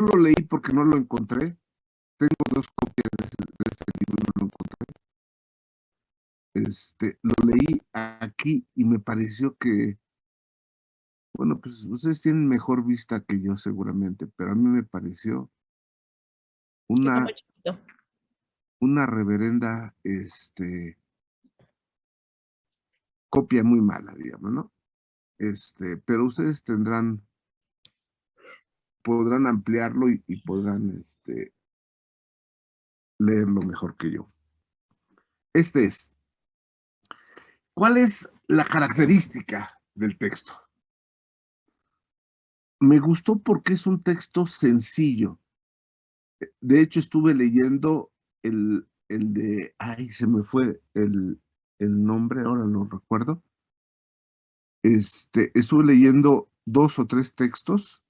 lo leí porque no lo encontré. Tengo dos copias de este libro y no lo encontré. Lo leí aquí y me pareció que, bueno, pues ustedes tienen mejor vista que yo seguramente, pero a mí me pareció Que está una, muy chiquito. una reverenda, copia muy mala, digamos, ¿no? Pero ustedes podrán ampliarlo y podrán, leerlo mejor que yo. ¿Cuál es la característica del texto? Me gustó porque es un texto sencillo. De hecho, estuve leyendo se me fue el nombre, ahora lo recuerdo. Estuve leyendo 2 o 3 textos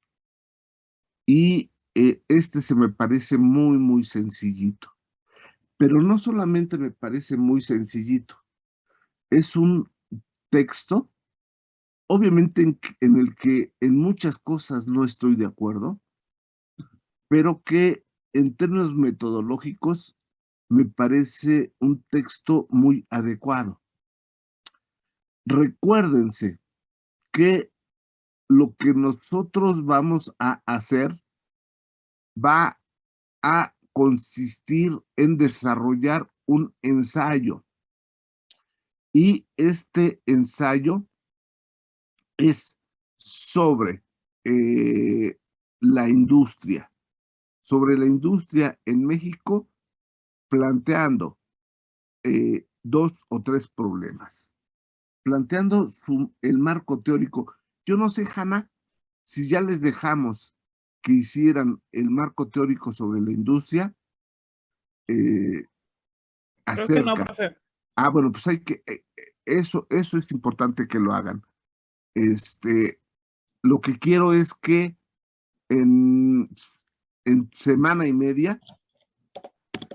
y este se me parece muy, muy sencillito. Pero no solamente me parece muy sencillito, es un texto, obviamente en el que en muchas cosas no estoy de acuerdo, pero que en términos metodológicos me parece un texto muy adecuado. Recuérdense que lo que nosotros vamos a hacer va a consistir en desarrollar un ensayo. Y este ensayo es sobre la industria, en México, planteando 2 o 3 problemas, planteando el marco teórico. Yo no sé, Hanna, si ya les dejamos que hicieran el marco teórico sobre la industria Creo que no, acerca. profe. Bueno, pues eso es importante que lo hagan. Lo que quiero es que en, en semana y media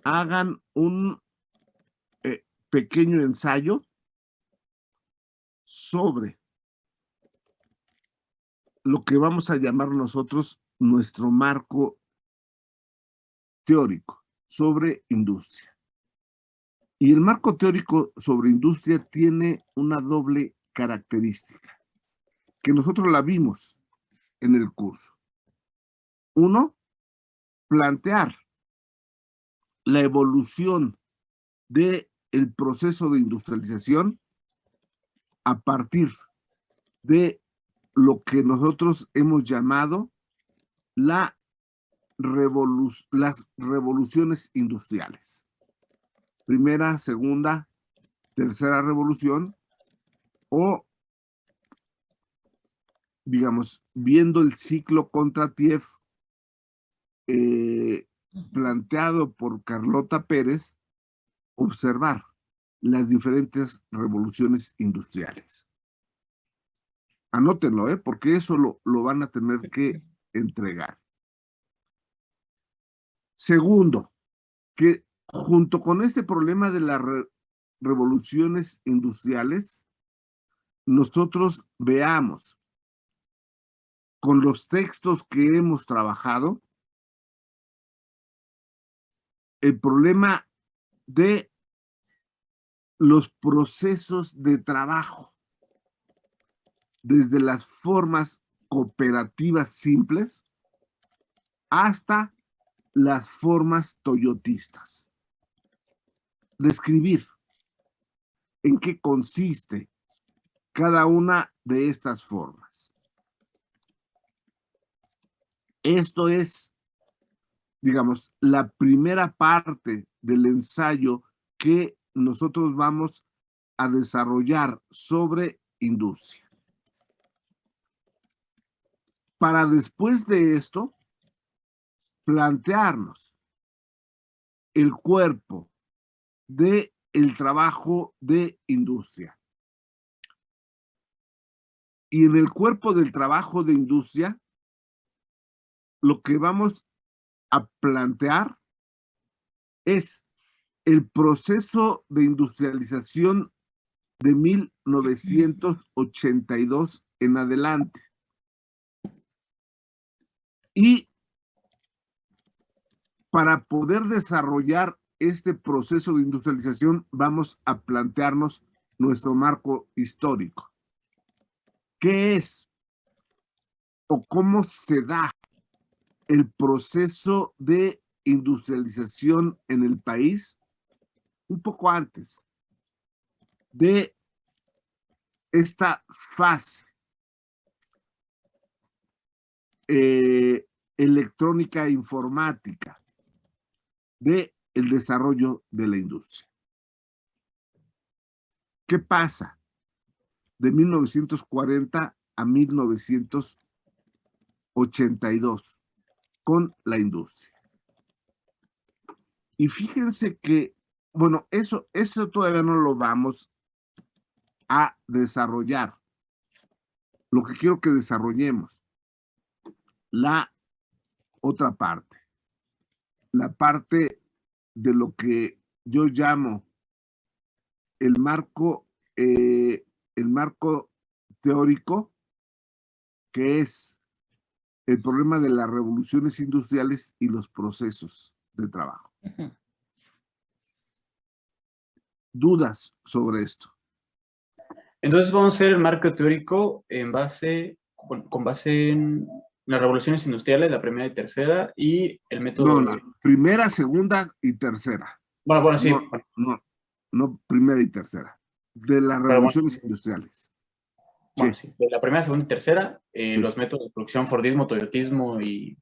hagan un pequeño ensayo sobre lo que vamos a llamar nosotros nuestro marco teórico sobre industria. Y el marco teórico sobre industria tiene una doble característica, que nosotros la vimos en el curso. Uno, plantear la evolución del proceso de industrialización a partir de lo que nosotros hemos llamado las revoluciones industriales. Primera, segunda, tercera revolución, o, digamos, viendo el ciclo Kondratiev planteado por Carlota Pérez, observar las diferentes revoluciones industriales. Anótenlo, porque eso lo van a tener que entregar. Segundo, que junto con este problema de las revoluciones industriales, nosotros veamos con los textos que hemos trabajado el problema de los procesos de trabajo, desde las formas cooperativas simples hasta las formas toyotistas. Describir en qué consiste cada una de estas formas. Esto es, digamos, la primera parte del ensayo que nosotros vamos a desarrollar sobre industria. Para después de esto, plantearnos el cuerpo del trabajo de industria. Y en el cuerpo del trabajo de industria, lo que vamos a plantear es el proceso de industrialización de 1982 en adelante. Y para poder desarrollar este proceso de industrialización, vamos a plantearnos nuestro marco histórico. ¿Qué es o cómo se da el proceso de industrialización en el país un poco antes de esta fase electrónica e informática del desarrollo de la industria? ¿Qué pasa de 1940 a 1982 con la industria? Y fíjense que, bueno, eso todavía no lo vamos a desarrollar. Lo que quiero que desarrollemos, la otra parte, la parte de lo que yo llamo el marco teórico, que es el problema de las revoluciones industriales y los procesos de trabajo. ¿Dudas sobre esto? Entonces vamos a hacer el marco teórico con base en las revoluciones industriales, la primera y tercera, y el método No, primera, segunda y tercera. Bueno, sí. No primera y tercera. De las revoluciones industriales. Bueno, sí. De la primera, segunda y tercera, Sí. los métodos de producción, Fordismo, Toyotismo y...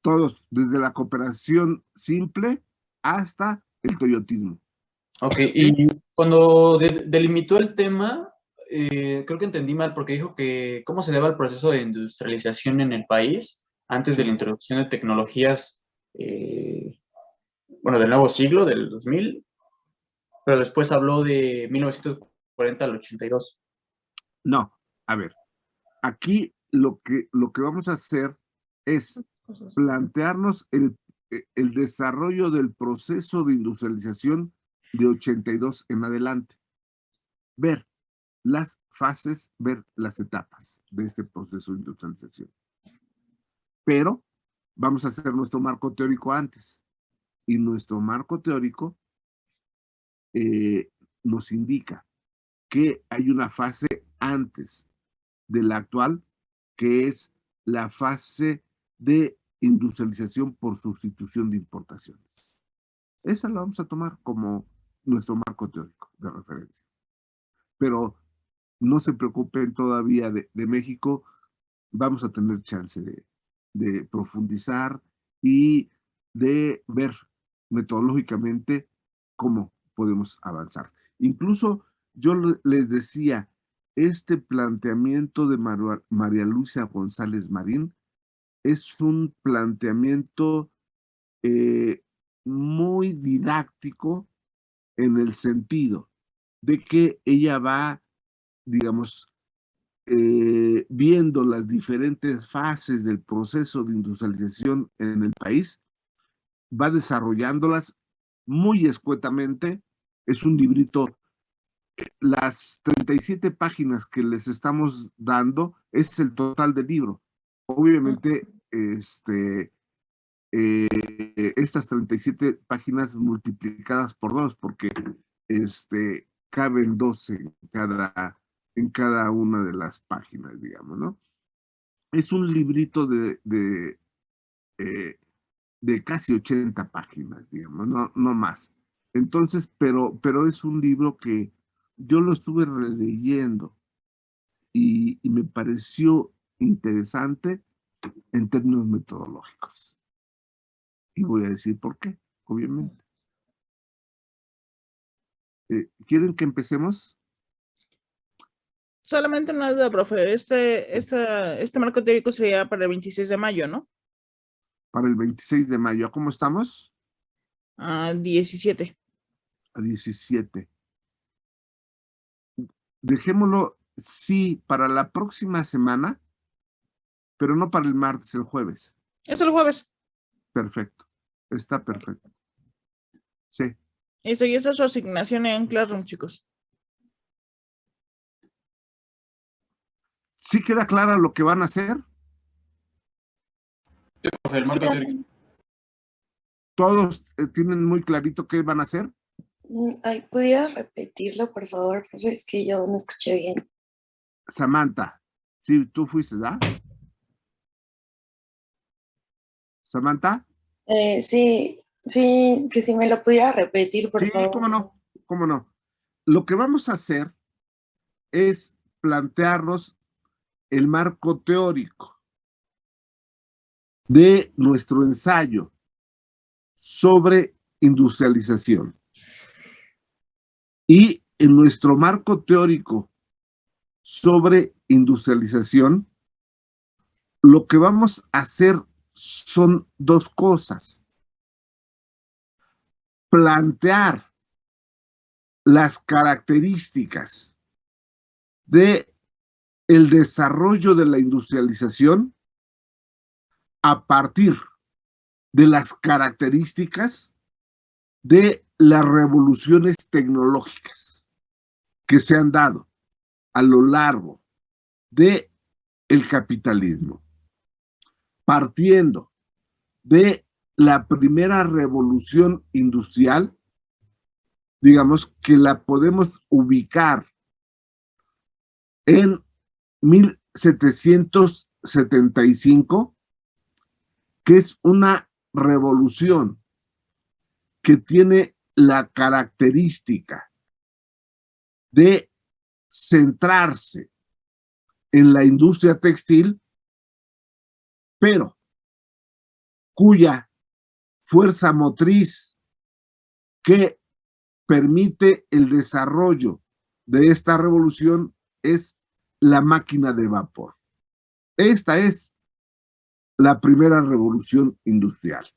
Todos, desde la cooperación simple hasta el toyotismo. Ok, y cuando delimitó el tema, creo que entendí mal porque dijo que cómo se daba el proceso de industrialización en el país antes de la introducción de tecnologías, bueno, del nuevo siglo, del 2000, pero después habló de 1940 al 82. No, a ver, aquí lo que vamos a hacer es plantearnos el desarrollo del proceso de industrialización de 82 en adelante. Ver las fases, ver las etapas de este proceso de industrialización. Pero vamos a hacer nuestro marco teórico antes. Y nuestro marco teórico nos indica que hay una fase antes de la actual, que es la fase de industrialización por sustitución de importaciones. Esa la vamos a tomar como nuestro marco teórico de referencia. Pero no se preocupen todavía de México, vamos a tener chance de profundizar y de ver metodológicamente cómo podemos avanzar. Incluso yo les decía, este planteamiento de María Luisa González Marín es un planteamiento muy didáctico en el sentido de que ella va, digamos, viendo las diferentes fases del proceso de industrialización en el país, va desarrollándolas muy escuetamente. Es un librito, las 37 páginas que les estamos dando es el total del libro. Obviamente, estas 37 páginas multiplicadas por 2, porque caben 12 en cada una de las páginas, digamos, ¿no? Es un librito de casi 80 páginas, digamos, no más. Entonces, pero es un libro que yo lo estuve releyendo y me pareció interesante en términos metodológicos. Y voy a decir por qué, obviamente. ¿Quieren que empecemos? Solamente una duda, profe. Este marco teórico sería para el 26 de mayo, ¿no? Para el 26 de mayo. ¿Cómo estamos? 17. A 17. Dejémoslo, sí, para la próxima semana, pero no para el martes, el jueves. Es el jueves. Perfecto. Está perfecto. Sí. Listo, y esa es su asignación en Classroom, chicos. ¿Sí queda clara lo que van a hacer? Sí, profe, el marco teórico. ¿Todos tienen muy clarito qué van a hacer? Ay, ¿pudiera repetirlo, por favor, profe? Es que yo no escuché bien. Samantha, sí, tú fuiste, ¿verdad? Samantha, Sí, que si me lo pudiera repetir, por sí, favor. cómo no. Lo que vamos a hacer es plantearnos el marco teórico de nuestro ensayo sobre industrialización. Y en nuestro marco teórico sobre industrialización, lo que vamos a hacer son dos cosas. Plantear las características de el desarrollo de la industrialización a partir de las características de las revoluciones tecnológicas que se han dado a lo largo de el capitalismo, partiendo de la primera revolución industrial, digamos que la podemos ubicar en 1775, que es una revolución que tiene la característica de centrarse en la industria textil, pero cuya fuerza motriz que permite el desarrollo de esta revolución es la máquina de vapor. Esta es la primera revolución industrial.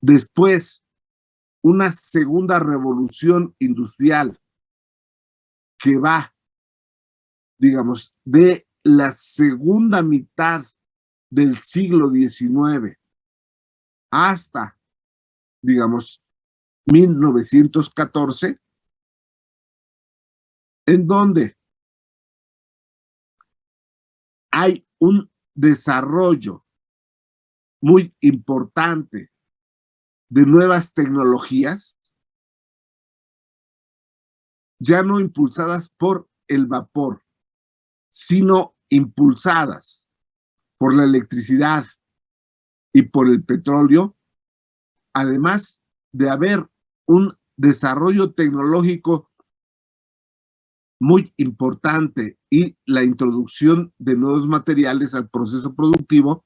Después, una segunda revolución industrial que va, digamos, de la segunda mitad del siglo XIX hasta, digamos, 1914, en donde hay un desarrollo muy importante de nuevas tecnologías, ya no impulsadas por el vapor, sino impulsadas por la electricidad y por el petróleo, además de haber un desarrollo tecnológico muy importante y la introducción de nuevos materiales al proceso productivo.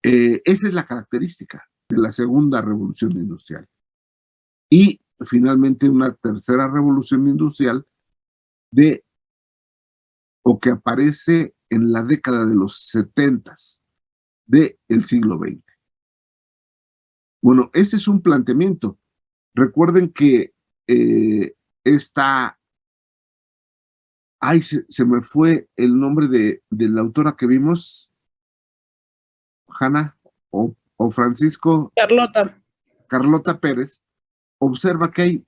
Esa es la característica de la segunda revolución industrial. Y finalmente una tercera revolución industrial o que aparece en la década de los 70 del siglo XX. Bueno, este es un planteamiento. Recuerden que se me fue el nombre de la autora que vimos, Hanna o Francisco. Carlota Pérez, observa que hay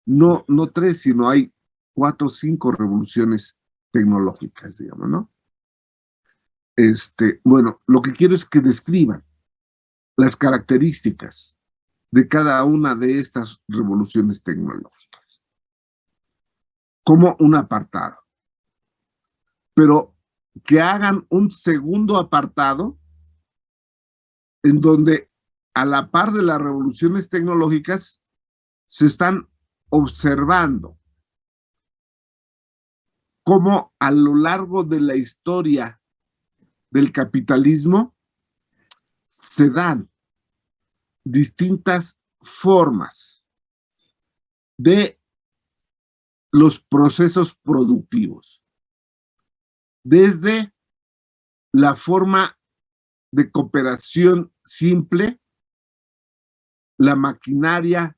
no 3, sino hay 4 o 5 revoluciones tecnológicas, digamos, ¿no? Bueno, lo que quiero es que describan las características de cada una de estas revoluciones tecnológicas como un apartado, pero que hagan un segundo apartado en donde a la par de las revoluciones tecnológicas se están observando cómo a lo largo de la historia del capitalismo se dan distintas formas de los procesos productivos, desde la forma de cooperación simple, la maquinaria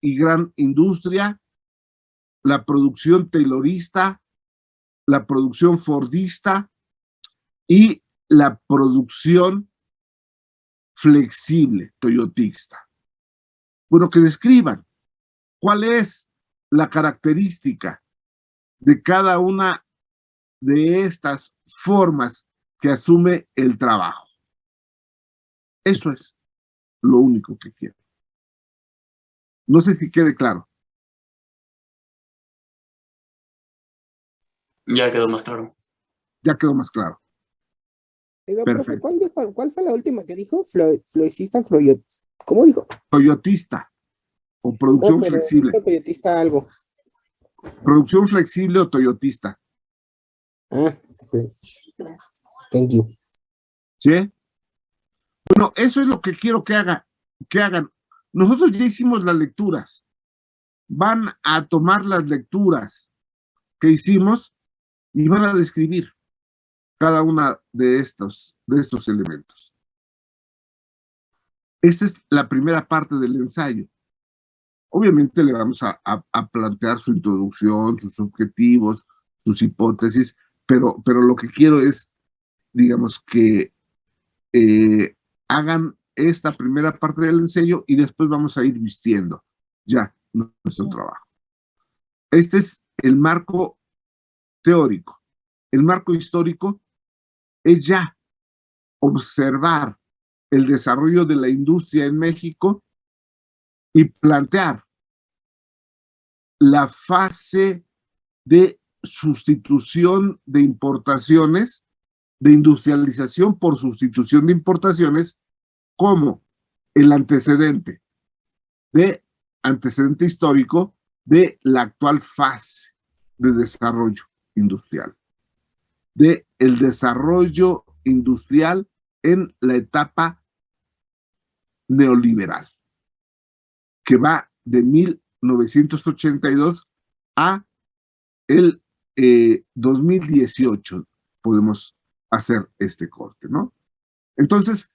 y gran industria, la producción taylorista, la producción fordista y la producción flexible toyotista. Bueno, que describan cuál es la característica de cada una de estas formas que asume el trabajo. Eso es lo único que quiero. No sé si quede claro. Ya quedó más claro. Ya quedó más claro. Oiga, profe, Perfecto. ¿cuál fue la última que dijo? Florecista Floyot. ¿Cómo dijo? Toyotista o No, producción pero flexible. dijo Toyotista algo. Producción flexible o toyotista. Ah, ok. Thank you. ¿Sí? Bueno, eso es lo que quiero que hagan. Nosotros ya hicimos las lecturas. Van a tomar las lecturas que hicimos y van a describir cada una de estos elementos. Esta es la primera parte del ensayo. Obviamente le vamos a plantear su introducción, sus objetivos, sus hipótesis, pero lo que quiero es, digamos, que hagan esta primera parte del ensayo y después vamos a ir vistiendo ya nuestro trabajo. Este es el marco teórico. El marco histórico es ya observar el desarrollo de la industria en México y plantear la fase de sustitución de importaciones, de industrialización por sustitución de importaciones, como el antecedente histórico de la actual fase de desarrollo industrial, de el desarrollo industrial en la etapa neoliberal, que va de 1982 a el 2018, podemos hacer este corte, ¿no? Entonces,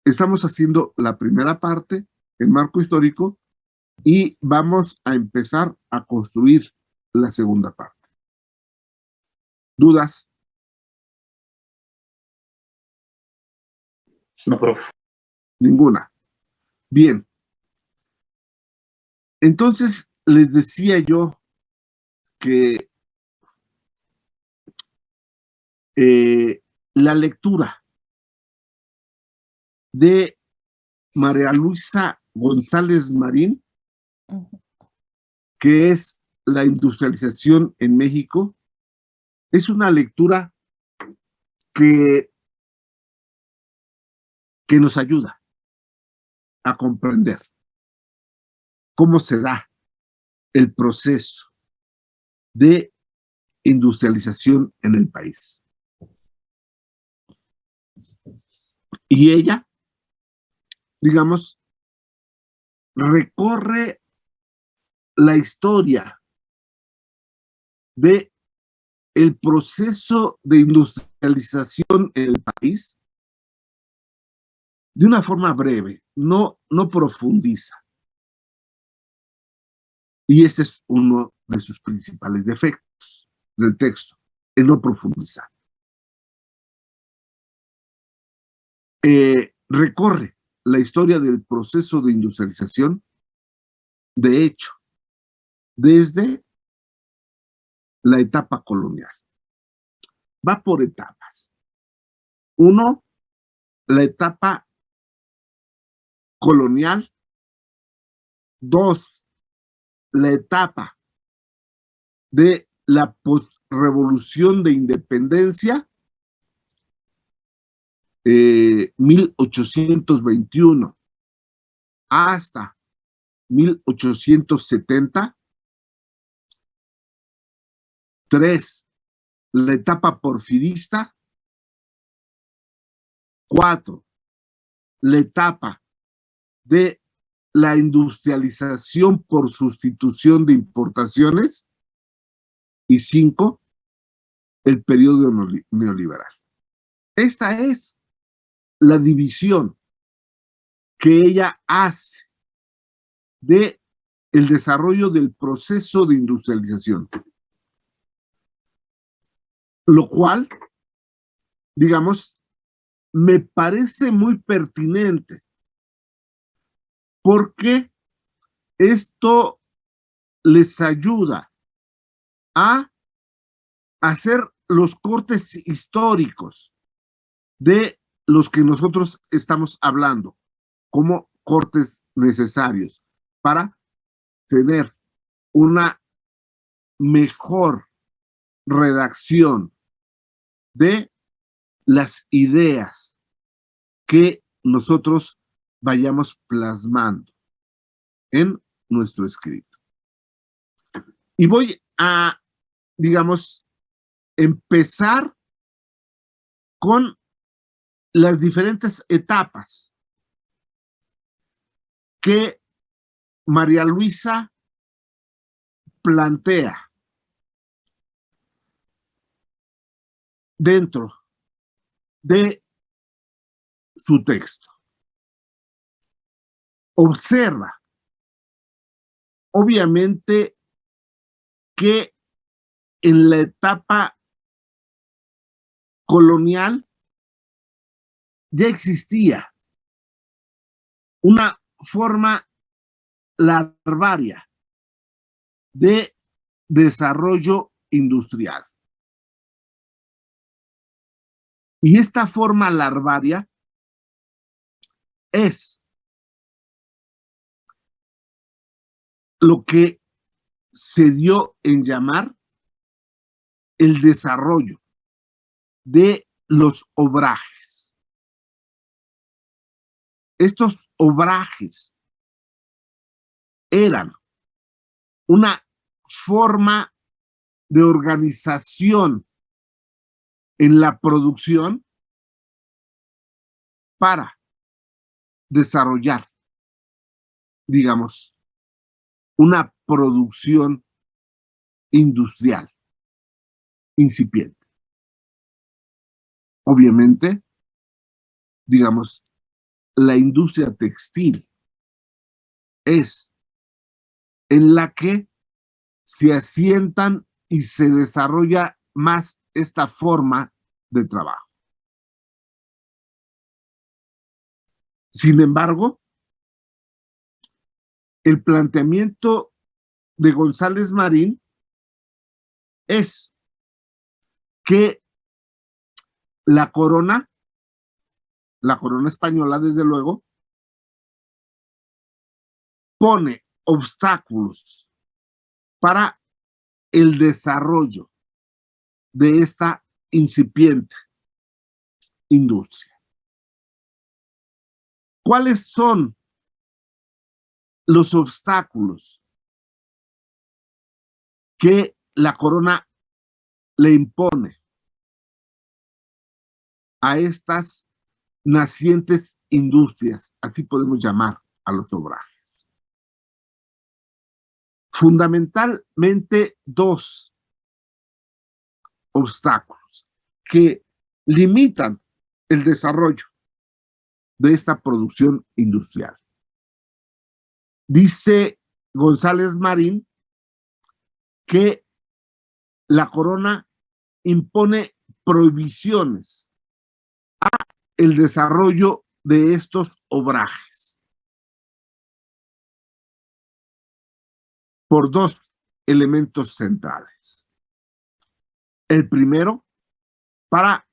estamos haciendo la primera parte, el marco histórico, y vamos a empezar a construir la segunda parte. ¿Dudas? No, profe. Ninguna. Bien. Entonces, les decía yo que la lectura de María Luisa González Marín, que es la industrialización en México, es una lectura que nos ayuda a comprender cómo se da el proceso de industrialización en el país. Y ella, digamos, recorre la historia de el proceso de industrialización en el país de una forma breve, no profundiza. Y ese es uno de sus principales defectos del texto, el no profundizar. Recorre la historia del proceso de industrialización, de hecho, desde la etapa colonial. Va por etapas. Uno, la etapa colonial. Dos, la etapa de la posrevolución de independencia, 1821 hasta 1870. Tres, la etapa porfirista. Cuatro, la etapa de la industrialización por sustitución de importaciones. Y cinco, el periodo neoliberal. Esta es la división que ella hace de el desarrollo del proceso de industrialización. Lo cual, digamos, me parece muy pertinente, porque esto les ayuda a hacer los cortes históricos de los que nosotros estamos hablando como cortes necesarios para tener una mejor redacción de las ideas que nosotros vayamos plasmando en nuestro escrito. Y voy a, digamos, empezar con las diferentes etapas que María Luisa plantea dentro de su texto. Observa, obviamente, que en la etapa colonial ya existía una forma larvaria de desarrollo industrial. Y esta forma larvaria es lo que se dio en llamar el desarrollo de los obrajes. Estos obrajes eran una forma de organización en la producción para desarrollar, digamos, una producción industrial incipiente. Obviamente, digamos, la industria textil es en la que se asientan y se desarrolla más esta forma de trabajo. Sin embargo, el planteamiento de González Marín es que la corona española, desde luego, pone obstáculos para el desarrollo de esta incipiente industria. ¿Cuáles son los obstáculos que la corona le impone a estas nacientes industrias? Así podemos llamar a los obrajes. Fundamentalmente dos obstáculos que limitan el desarrollo de esta producción industrial. Dice González Marín que la corona impone prohibiciones al desarrollo de estos obrajes por dos elementos centrales. El primero, para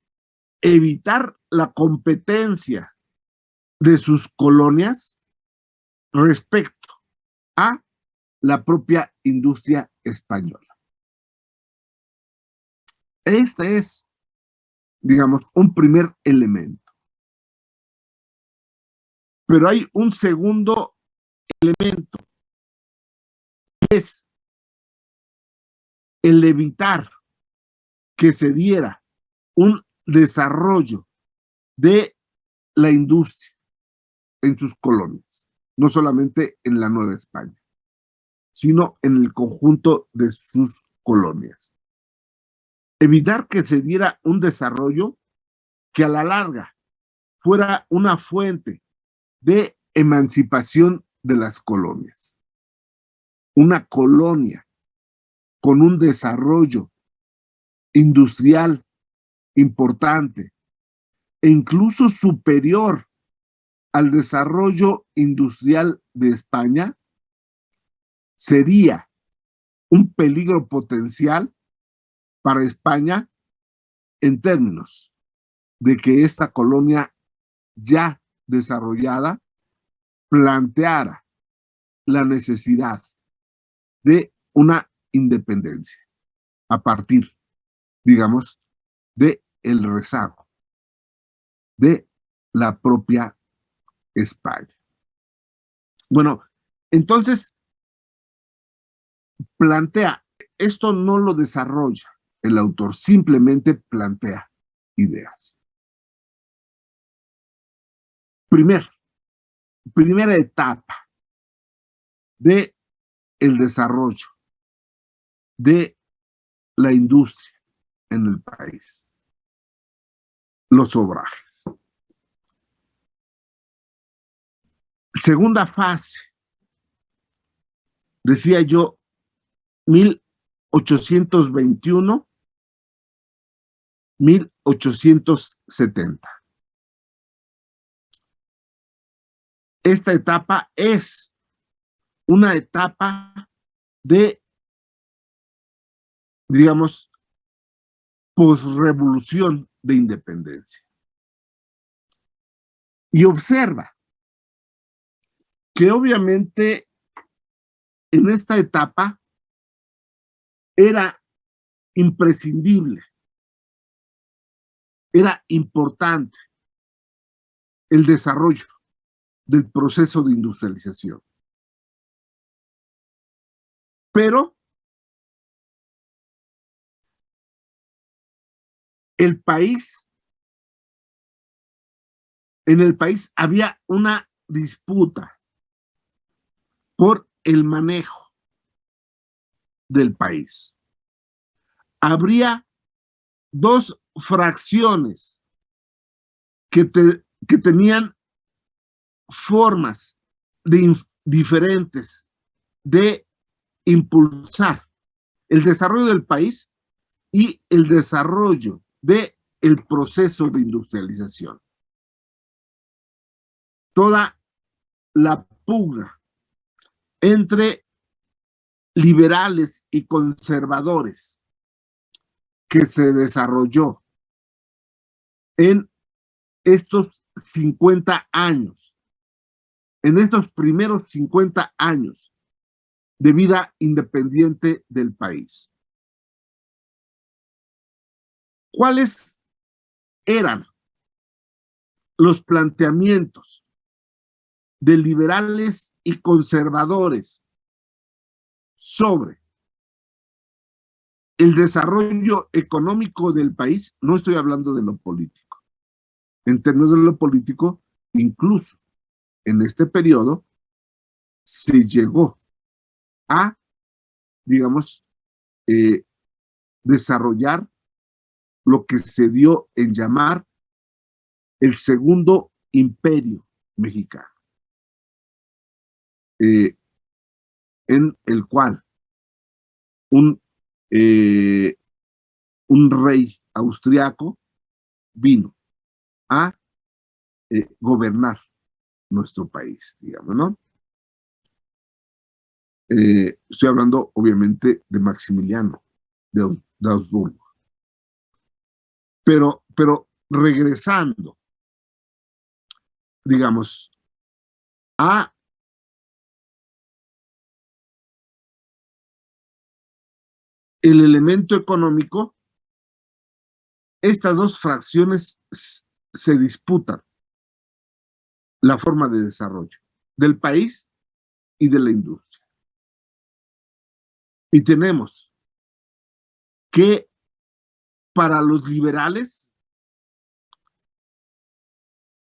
evitar la competencia de sus colonias respecto a la propia industria española. Este es, digamos, un primer elemento. Pero hay un segundo elemento, que es el evitar que se diera un desarrollo de la industria en sus colonias, no solamente en la Nueva España, sino en el conjunto de sus colonias. Evitar que se diera un desarrollo que a la larga fuera una fuente de emancipación de las colonias. Una colonia con un desarrollo industrial importante e incluso superior al desarrollo industrial de España sería un peligro potencial para España en términos de que esta colonia ya desarrollada planteara la necesidad de una independencia a partir, digamos, de el rezago de la propia España. Bueno, entonces plantea, esto no lo desarrolla el autor, simplemente plantea ideas. Primera etapa de el desarrollo de la industria en el país, los obrajes. Segunda fase, decía yo, 1821, 1870. Esta etapa es una etapa de, digamos, posrevolución de independencia. Y observa que obviamente en esta etapa era imprescindible, era importante el desarrollo del proceso de industrialización. Pero en el país había una disputa por el manejo del país. Habría dos fracciones que tenían formas diferentes de impulsar el desarrollo del país y el desarrollo del proceso de industrialización. Toda la pugna entre liberales y conservadores que se desarrolló en estos 50 años, en estos primeros 50 años de vida independiente del país. ¿Cuáles eran los planteamientos de liberales y conservadores sobre el desarrollo económico del país? No estoy hablando de lo político. En términos de lo político, incluso en este periodo, se llegó a, digamos, desarrollar lo que se dio en llamar el Segundo Imperio Mexicano, en el cual un rey austriaco vino a gobernar nuestro país, digamos, ¿no? Estoy hablando, obviamente, de Maximiliano de Habsburgo. Pero regresando, digamos, a el elemento económico, estas dos fracciones se disputan la forma de desarrollo del país y de la industria. Y tenemos que para los liberales,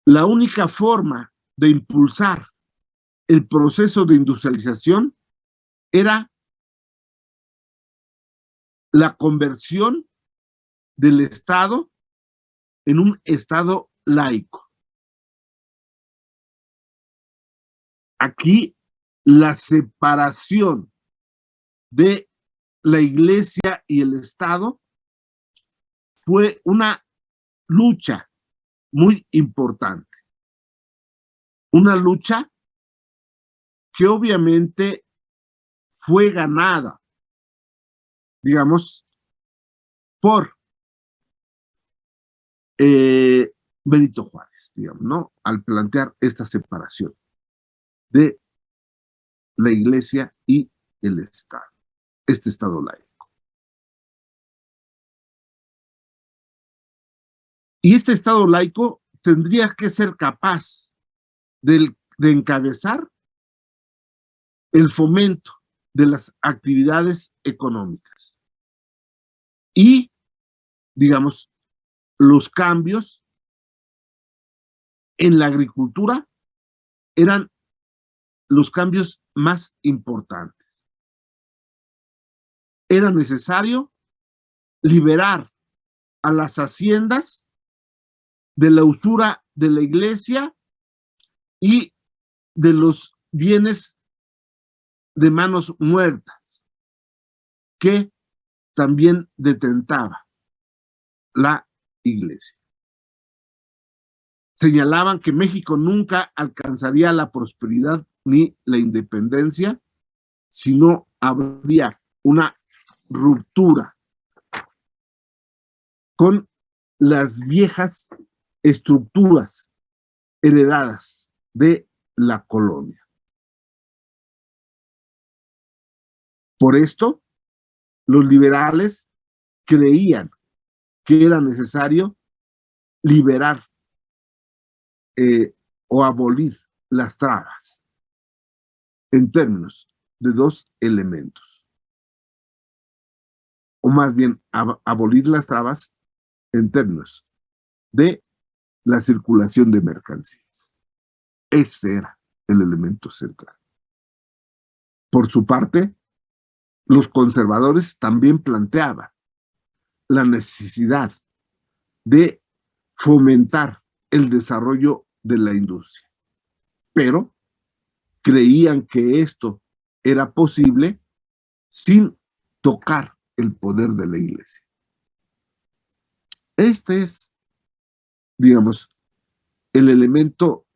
la única forma de impulsar el proceso de industrialización era la conversión del Estado en un Estado laico. Aquí la separación de la Iglesia y el Estado fue una lucha muy importante. Una lucha que obviamente fue ganada, digamos, por Benito Juárez, digamos, ¿no? Al plantear esta separación de la Iglesia y el Estado, este Estado laico. Y este Estado laico tendría que ser capaz de encabezar el fomento de las actividades económicas y, digamos, los cambios en la agricultura eran los cambios más importantes. Era necesario liberar a las haciendas de la usura de la Iglesia y de los bienes de manos muertas que también detentaba la Iglesia. Señalaban que México nunca alcanzaría la prosperidad ni la independencia si no habría una ruptura con las viejas estructuras heredadas de la colonia. Por esto, los liberales creían que era necesario liberar o abolir las trabas en términos de dos elementos. O más bien, abolir las trabas en términos de la circulación de mercancías. Ese era el elemento central. Por su parte, los conservadores también planteaban la necesidad de fomentar el desarrollo de la industria, pero creían que esto era posible sin tocar el poder de la Iglesia. Este es, digamos, el elemento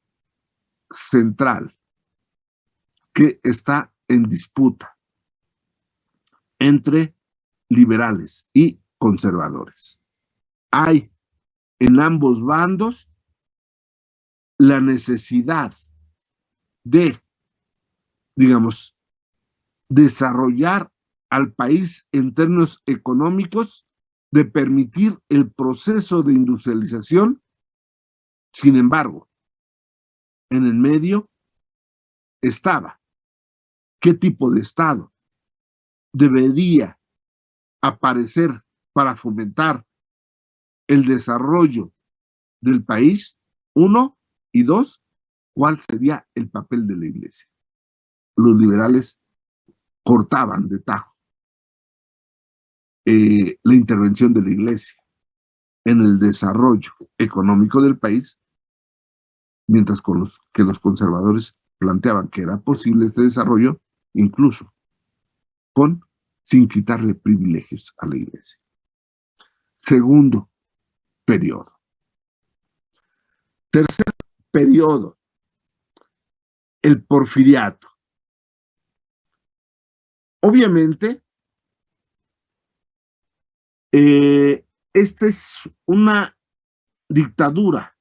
central que está en disputa entre liberales y conservadores. Hay en ambos bandos la necesidad de, digamos, desarrollar al país en términos económicos, de permitir el proceso de industrialización. Sin embargo, en el medio estaba qué tipo de Estado debería aparecer para fomentar el desarrollo del país, uno, y dos, cuál sería el papel de la Iglesia. Los liberales cortaban de tajo la intervención de la Iglesia en el desarrollo económico del país, mientras que los conservadores planteaban que era posible este desarrollo, incluso sin quitarle privilegios a la Iglesia. Segundo periodo. Tercer periodo, el porfiriato. Obviamente, esta es una dictadura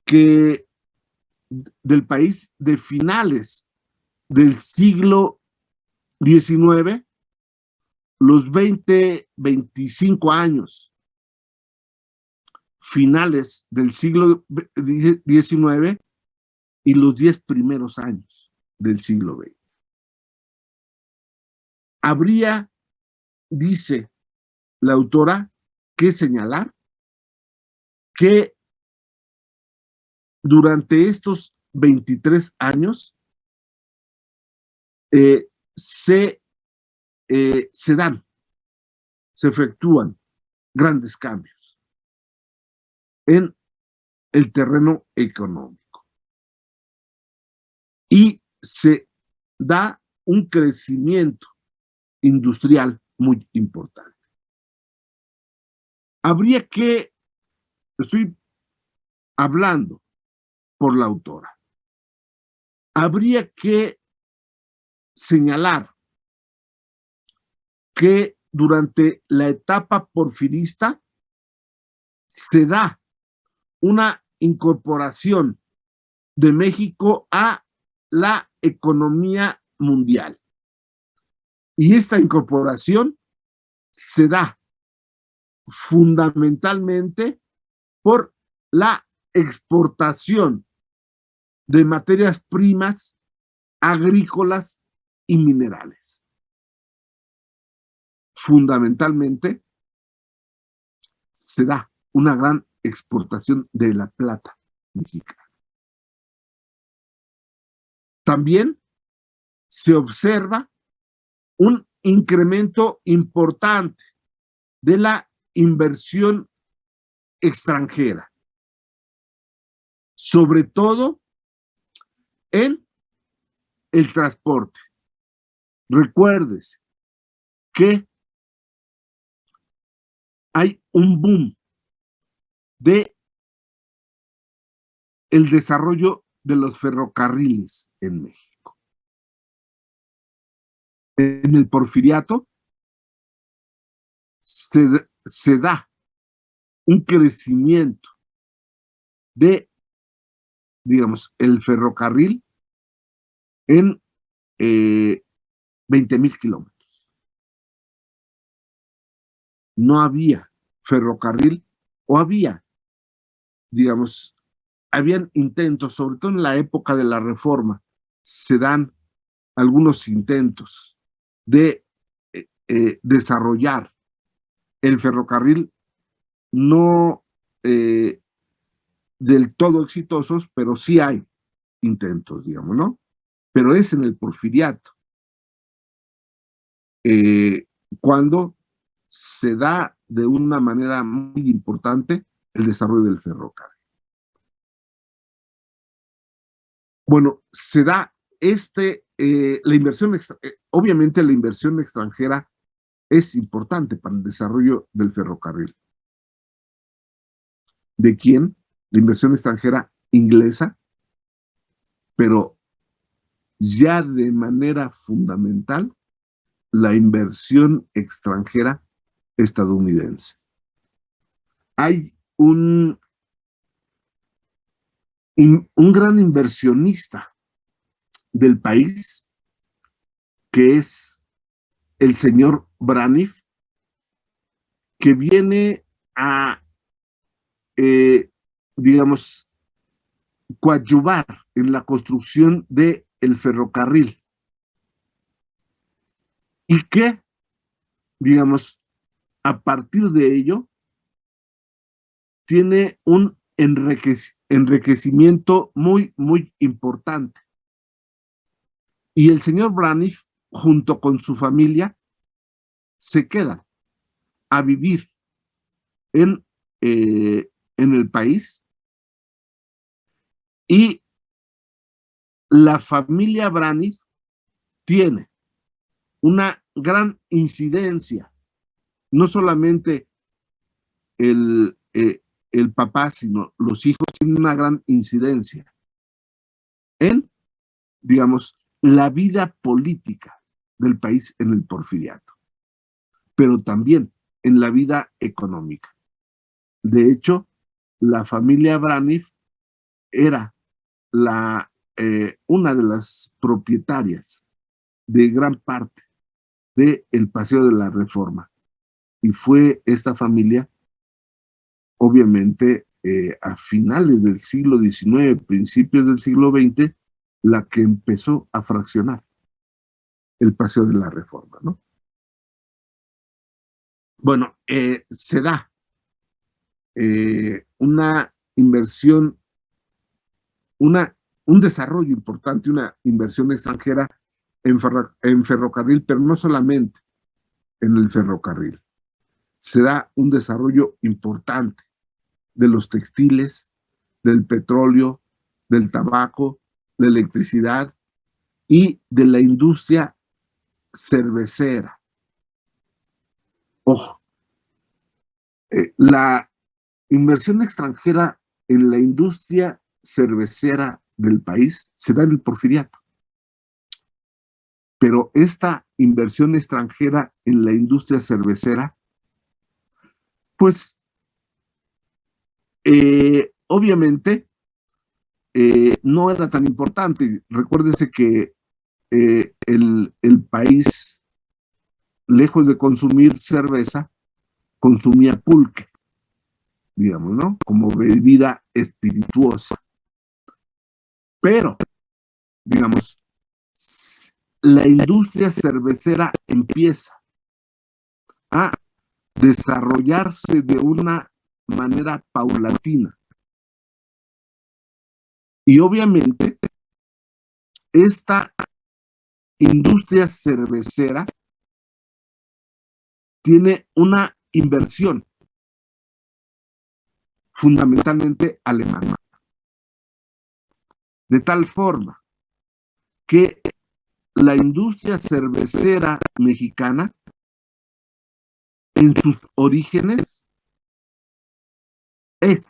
del país de finales del siglo XIX, los 25 años finales del siglo XIX y los 10 primeros años del siglo XX. Habría, dice la autora, que señalar que durante estos 23 años se efectúan grandes cambios en el terreno económico y se da un crecimiento industrial muy importante. Estoy hablando por la autora, habría que señalar que durante la etapa porfirista se da una incorporación de México a la economía mundial. Y esta incorporación se da fundamentalmente por la exportación de materias primas agrícolas y minerales. Fundamentalmente se da una gran exportación de la plata mexicana. También se observa un incremento importante de la inversión extranjera, sobre todo en el transporte. Recuérdese que hay un boom de el desarrollo de los ferrocarriles en México. En el Porfiriato se da un crecimiento de, digamos, el ferrocarril en 20,000 kilómetros. No había ferrocarril, o había, digamos, habían intentos, sobre todo en la época de la Reforma, se dan algunos intentos de desarrollar el ferrocarril, no del todo exitosos, pero sí hay intentos, digamos, ¿no? Pero es en el Porfiriato cuando se da de una manera muy importante el desarrollo del ferrocarril. Bueno, se da la inversión, obviamente la inversión extranjera es importante para el desarrollo del ferrocarril. ¿De quién? La inversión extranjera inglesa, pero ya de manera fundamental la inversión extranjera estadounidense. Hay un gran inversionista del país, que es el señor Braniff, que viene a, digamos, coadyuvar en la construcción del ferrocarril. Y que, digamos, a partir de ello, tiene un enriquecimiento muy, muy importante. Y el señor Braniff, junto con su familia, se quedan a vivir en el país, y la familia Braniff tiene una gran incidencia, no solamente el papá, sino los hijos tienen una gran incidencia en, digamos, la vida política del país en el Porfiriato, pero también en la vida económica. De hecho, la familia Braniff era una de las propietarias de gran parte del Paseo de la Reforma, y fue esta familia, obviamente, a finales del siglo XIX, principios del siglo XX, la que empezó a fraccionar el Paseo de la Reforma, ¿no? Bueno, se da una inversión, un desarrollo importante, una inversión extranjera en ferrocarril, pero no solamente en el ferrocarril. Se da un desarrollo importante de los textiles, del petróleo, del tabaco, de la electricidad y de la industria cervecera. Ojo, la inversión extranjera en la industria cervecera del país se da en el Porfiriato. Pero esta inversión extranjera en la industria cervecera, pues obviamente no era tan importante. Recuérdese que el país, lejos de consumir cerveza, consumía pulque, digamos, ¿no? Como bebida espirituosa. Pero, digamos, la industria cervecera empieza a desarrollarse de una manera paulatina. Y obviamente, esta industria cervecera tiene una inversión fundamentalmente alemana. De tal forma que la industria cervecera mexicana, en sus orígenes, es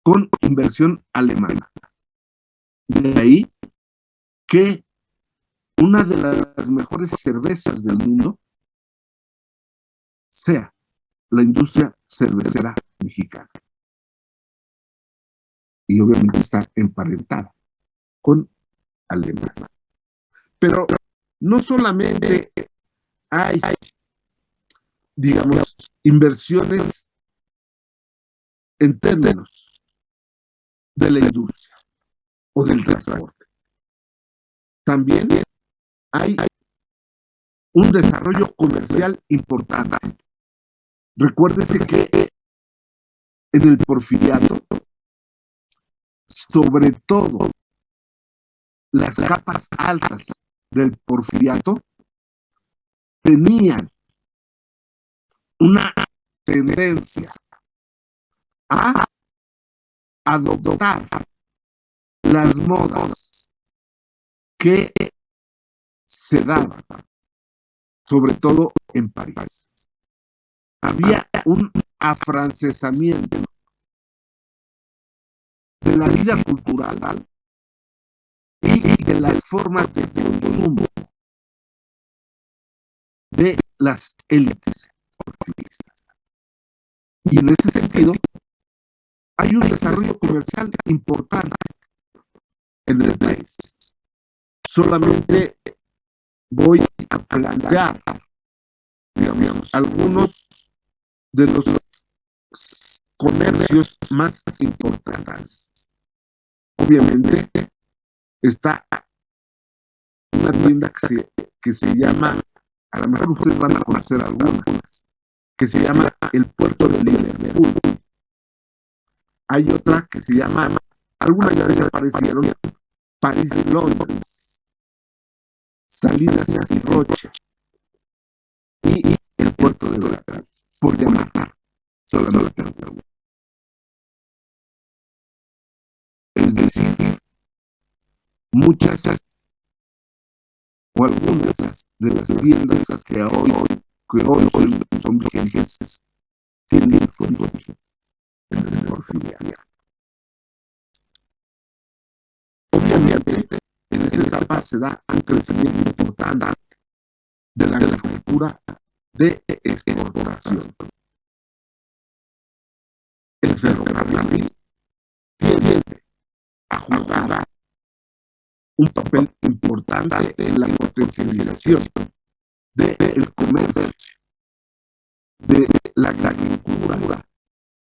con inversión alemana. De ahí que una de las mejores cervezas del mundo sea la industria cervecera mexicana. Y obviamente está emparentada con Alemania. Pero no solamente hay, digamos, inversiones en términos de la industria o del transporte. También hay un desarrollo comercial importante. Recuérdese que en el porfiriato, sobre todo las capas altas del porfiriato, tenían una tendencia a adoptar las modas que se daban, sobre todo en París. Había un afrancesamiento de la vida cultural y de las formas de consumo de las élites porfiristas. Y en ese sentido, hay un desarrollo comercial importante en el país. Solamente voy a plantear, digamos, algunos de los comercios más importantes. Obviamente está una tienda que se llama, a lo mejor ustedes van a conocer algunas, que se llama el Puerto de Liverpool. Hay otra que se llama, algunas ya desaparecieron, París-Londres, Salinas y Rocha, y el Puerto de Veracruz, por llamar solamente alguna. Es decir, muchas o algunas de las tiendas que hoy son vigentes tienen su origen en el porfiriato. Obviamente, en esta etapa se da un crecimiento importante de la agricultura de exportación. El ferrocarril tiene a jugar un papel importante en la potencialización del comercio, de la agricultura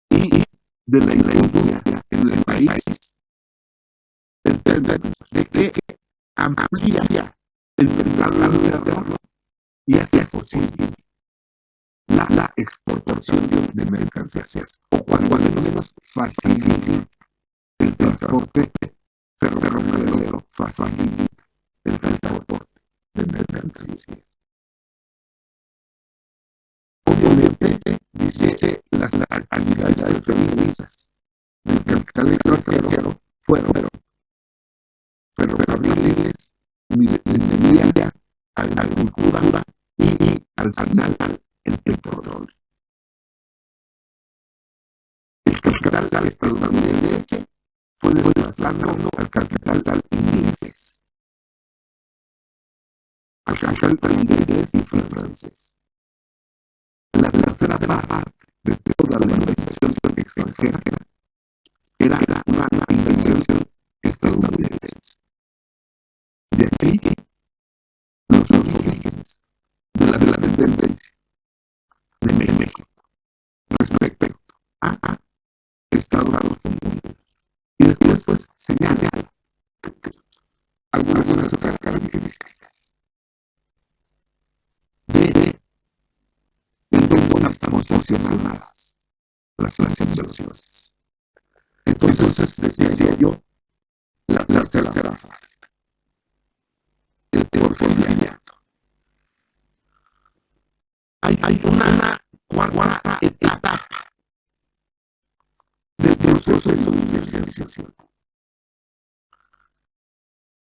y de la industria en el país, en términos de que amplía el mercado interno y hace posible la exportación de mercancías, o cuando al menos facilita el transporte ferroviario, facilita el transporte de mercancías. Obviamente, dice, las actividades feministas del capital extranjero fueron ferrocarriles, minería, agricultura y al final el petróleo. El capital estadounidense fue desplazando al capital inglés, al capital inglés y francés. La tercera parte de toda la inversión extranjera era una inversión estadounidense. De aquí los orígenes de la dependencia de México respecto a Estados Unidos. Y después pues, señala algunas de las otras características de en dónde estamos posicionadas las inversiones. Entonces, decía yo, la tercera fase, el porfiriato. Hay una cuarta etapa del proceso de industrialización.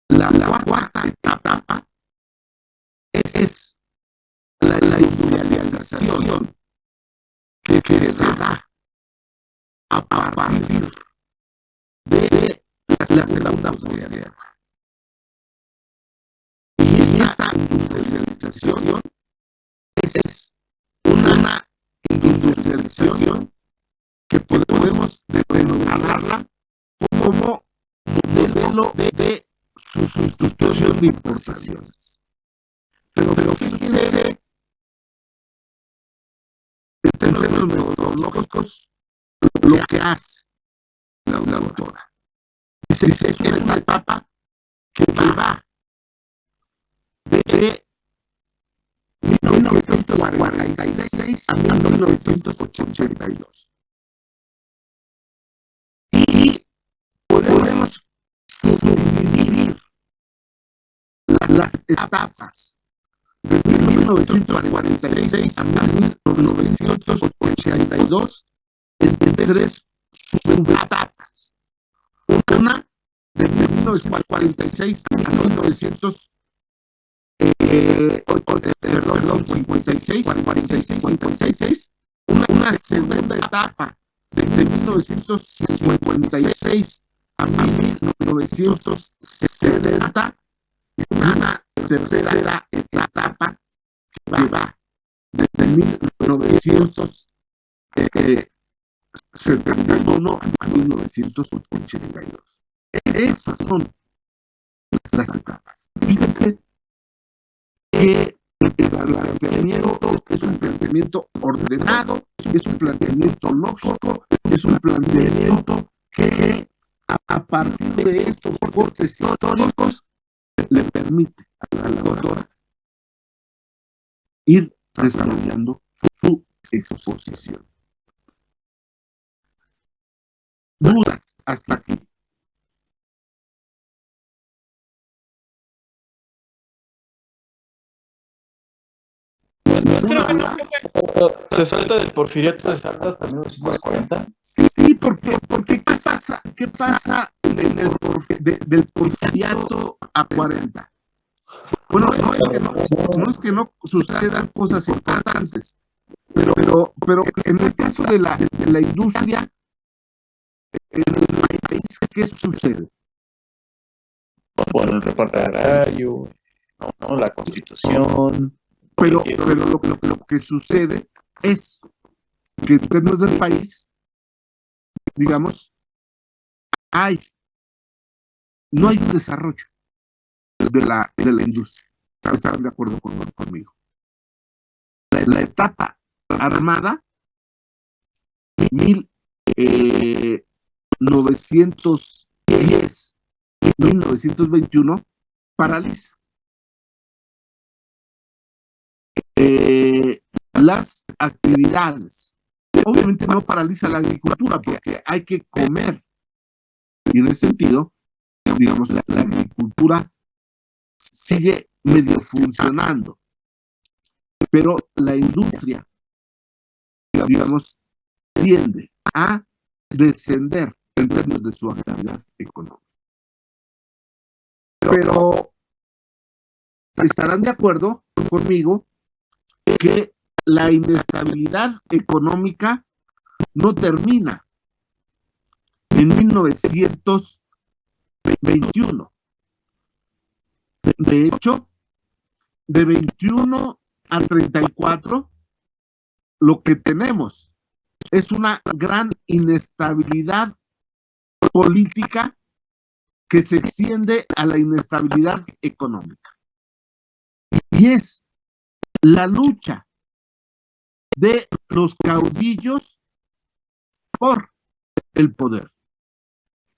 La cuarta etapa es la industrialización que se da a partir de la Segunda Guerra. Y esta industrialización es una industrialización que podemos denominarla como modelo de sustitución de importaciones. Pero fíjense, en términos metodológicos, lo que hace la autora. Dice que es una etapa que va de 1946 a 1982. Y podemos subdividir las etapas de 1946 a 1982 en tres subetapas. Una de 1946 a 1956, 56, una segunda etapa de 1956 a 1970, una tercera etapa que va desde 1971 a 1982. Esas son las etapas. Fíjense que el planteamiento es un planteamiento ordenado, es un planteamiento lógico, es un planteamiento que a partir de estos cortes históricos le permite a la autora ir desarrollando su exposición. ¿Dudas hasta aquí? Creo que no. Se salta del porfiriato, se salta hasta 1940. Sí, porque ¿qué pasa del porfiriato a 40? Bueno, no es que no sucedan cosas importantes, pero en el caso de la industria, en el país, ¿qué sucede? Bueno, el reparto agrario, ¿no? La constitución. Pero lo que sucede es que en términos del país, digamos, no hay un desarrollo de la industria. Estarán de acuerdo conmigo. La etapa armada, 1910, 1921, paraliza. Las actividades. Obviamente no paraliza la agricultura porque hay que comer. Y en ese sentido, digamos, la agricultura sigue medio funcionando. Pero la industria, digamos, tiende a descender en términos de su actividad económica. Pero estarán de acuerdo conmigo que la inestabilidad económica no termina en 1921. De hecho, de 21 a 34, lo que tenemos es una gran inestabilidad política que se extiende a la inestabilidad económica. Y es la lucha de los caudillos por el poder.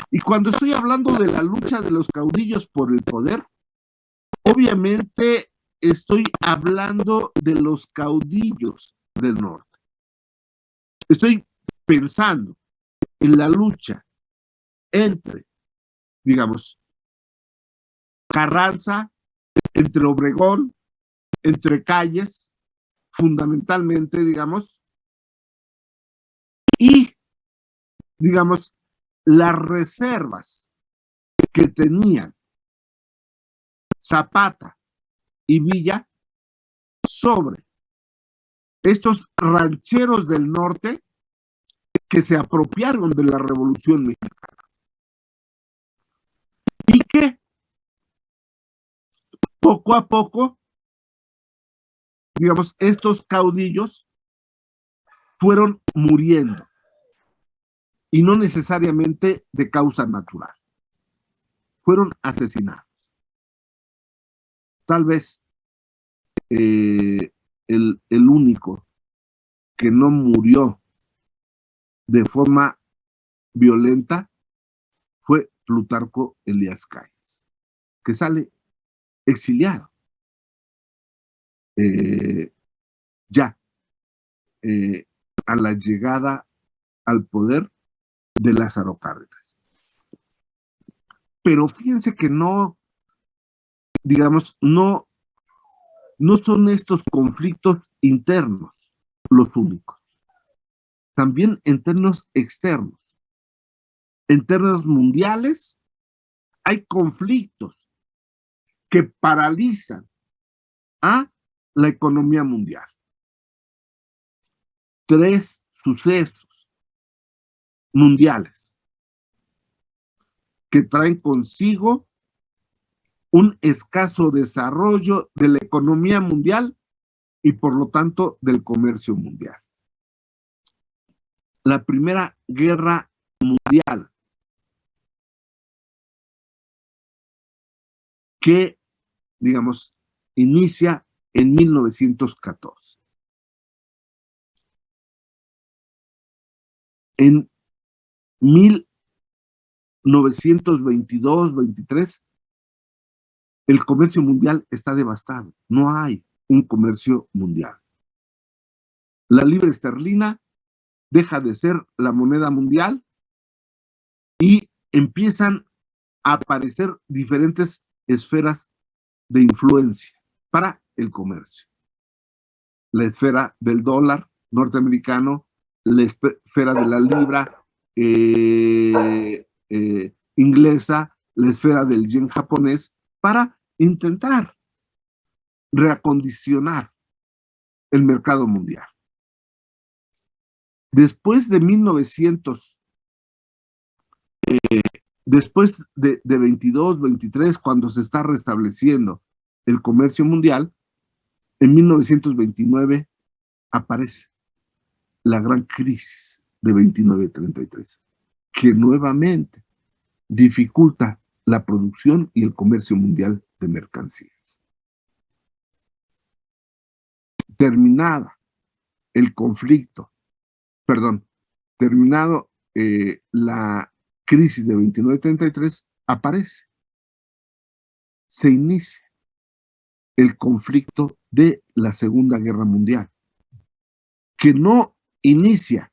Y cuando estoy hablando de la lucha de los caudillos por el poder, obviamente estoy hablando de los caudillos del norte. Estoy pensando en la lucha entre, digamos, Carranza, entre Obregón, entre Calles, fundamentalmente, digamos, y, digamos, las reservas que tenían Zapata y Villa sobre estos rancheros del norte que se apropiaron de la Revolución Mexicana y que poco a poco, digamos, estos caudillos fueron muriendo y no necesariamente de causa natural, fueron asesinados. Tal vez el único que no murió de forma violenta fue Plutarco Elías Calles, que sale exiliado ya a la llegada al poder de Lázaro Cárdenas. Pero fíjense que no, digamos, no son estos conflictos internos los únicos. También en términos externos, en términos mundiales, hay conflictos que paralizan a la economía mundial. 3 sucesos mundiales que traen consigo un escaso desarrollo de la economía mundial y por lo tanto del comercio mundial. La Primera Guerra Mundial, que, digamos, inicia en 1914. En 1922-23, el comercio mundial está devastado. No hay un comercio mundial. La libra esterlina deja de ser la moneda mundial y empiezan a aparecer diferentes esferas de influencia para el comercio. La esfera del dólar norteamericano, la esfera de la libra inglesa, la esfera del yen japonés, para intentar reacondicionar el mercado mundial. Después de 1900, después de 22, 23, cuando se está restableciendo el comercio mundial, en 1929 aparece la gran crisis de 29-33, que nuevamente dificulta la producción y el comercio mundial de mercancías. Terminada el conflicto, terminado la crisis de 29-33, se inicia el conflicto de la Segunda Guerra Mundial, que no inicia,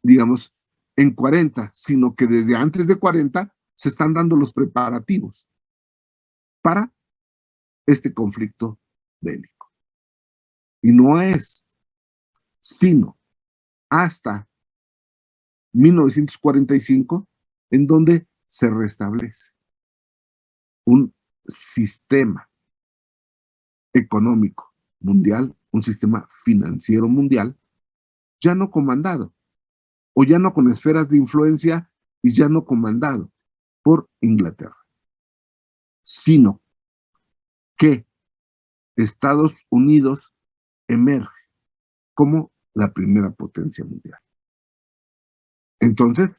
digamos, en 40, sino que desde antes de 40 se están dando los preparativos para este conflicto bélico. Y no es sino hasta 1945 en donde se restablece un sistema económico mundial, un sistema financiero mundial, ya no comandado, o ya no con esferas de influencia y ya no comandado por Inglaterra, sino que Estados Unidos emerge como la primera potencia mundial. Entonces,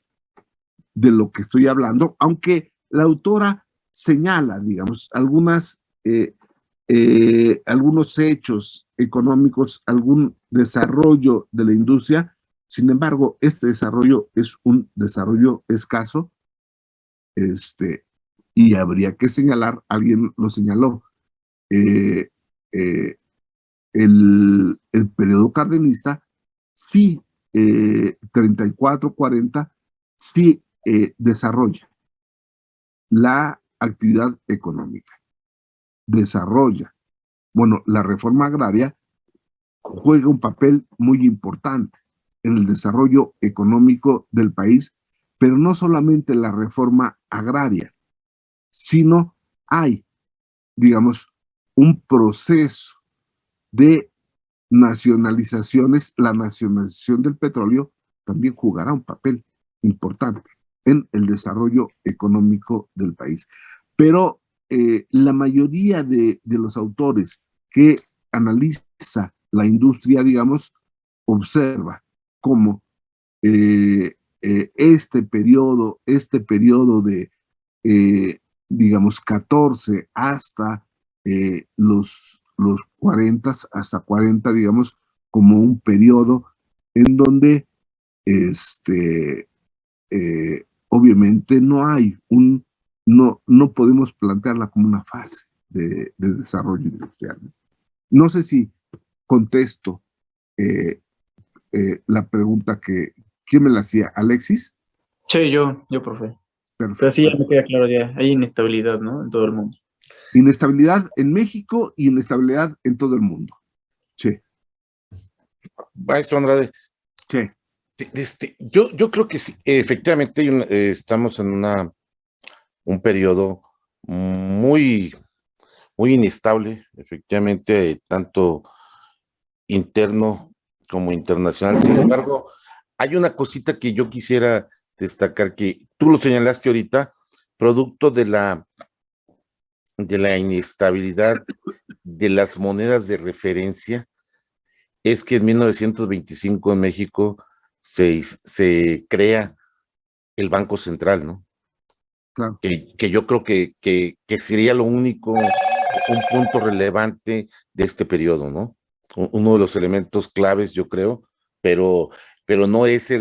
de lo que estoy hablando, aunque la autora señala, digamos, algunos hechos económicos, algún desarrollo de la industria. Sin embargo, este desarrollo es un desarrollo escaso, y habría que señalar, alguien lo señaló, eh, eh, el periodo cardenista, sí, 34-40, sí desarrolla la actividad económica, desarrolla. Bueno, la reforma agraria juega un papel muy importante en el desarrollo económico del país, pero no solamente la reforma agraria, sino hay, digamos, un proceso de nacionalizaciones. La nacionalización del petróleo también jugará un papel importante en el desarrollo económico del país. Pero la mayoría de los autores que analiza la industria, digamos, observa cómo este periodo de, digamos, 14 hasta los 40, hasta 40, digamos, como un periodo en donde obviamente no podemos plantearla como una fase de desarrollo industrial. No sé si contesto la pregunta ¿quién me la hacía? ¿Alexis? Sí, yo, profe. Pero Perfecto. sí, ya me queda claro, ya hay inestabilidad, ¿no? En todo el mundo. Inestabilidad en México y inestabilidad en todo el mundo. Sí. Maestro Andrade, Sí. yo creo que sí, efectivamente estamos en un periodo muy, muy inestable, efectivamente, tanto interno como internacional. Sin embargo, hay una cosita que yo quisiera destacar, que tú lo señalaste ahorita, producto de la inestabilidad de las monedas de referencia, es que en 1925 en México se crea el Banco Central, ¿no? Claro. Que yo creo que sería lo único, un punto relevante de este periodo, ¿no? Uno de los elementos claves, yo creo, pero no es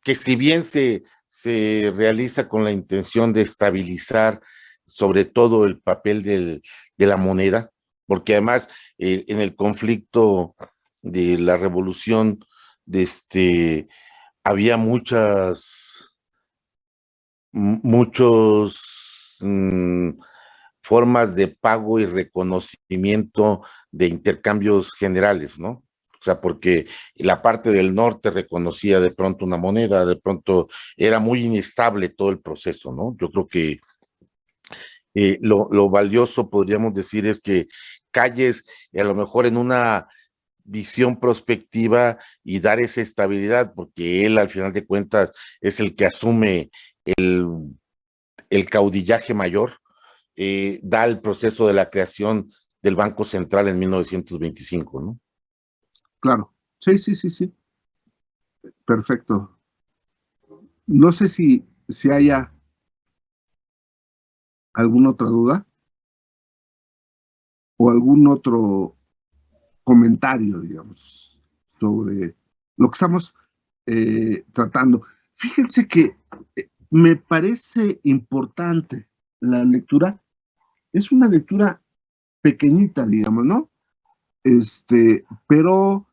que si bien se realiza con la intención de estabilizar sobre todo el papel de la moneda, porque además en el conflicto de la revolución había muchos formas de pago y reconocimiento de intercambios generales, ¿no? O sea, porque la parte del norte reconocía de pronto una moneda, de pronto era muy inestable todo el proceso, ¿no? Yo creo que lo valioso, podríamos decir, es que Calles, a lo mejor en una visión prospectiva y dar esa estabilidad, porque él al final de cuentas es el que asume el caudillaje mayor, da el proceso de la creación del Banco Central en 1925, ¿no? Claro. Sí, sí, sí, sí. Perfecto. No sé si haya alguna otra duda o algún otro comentario, digamos, sobre lo que estamos tratando. Fíjense que me parece importante la lectura. Es una lectura pequeñita, digamos, ¿no? Pero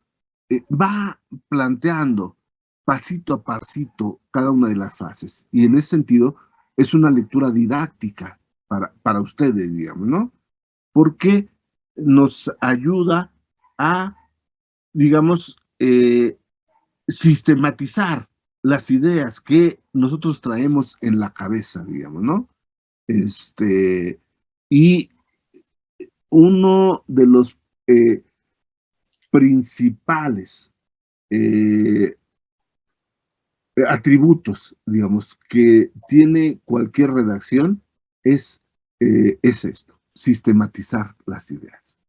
va planteando pasito a pasito cada una de las fases. Y en ese sentido, es una lectura didáctica para ustedes, digamos, ¿no? Porque nos ayuda a, digamos, sistematizar las ideas que nosotros traemos en la cabeza, digamos, ¿no? Y uno de los principales eh, atributos, digamos, que tiene cualquier redacción es esto, sistematizar las ideas,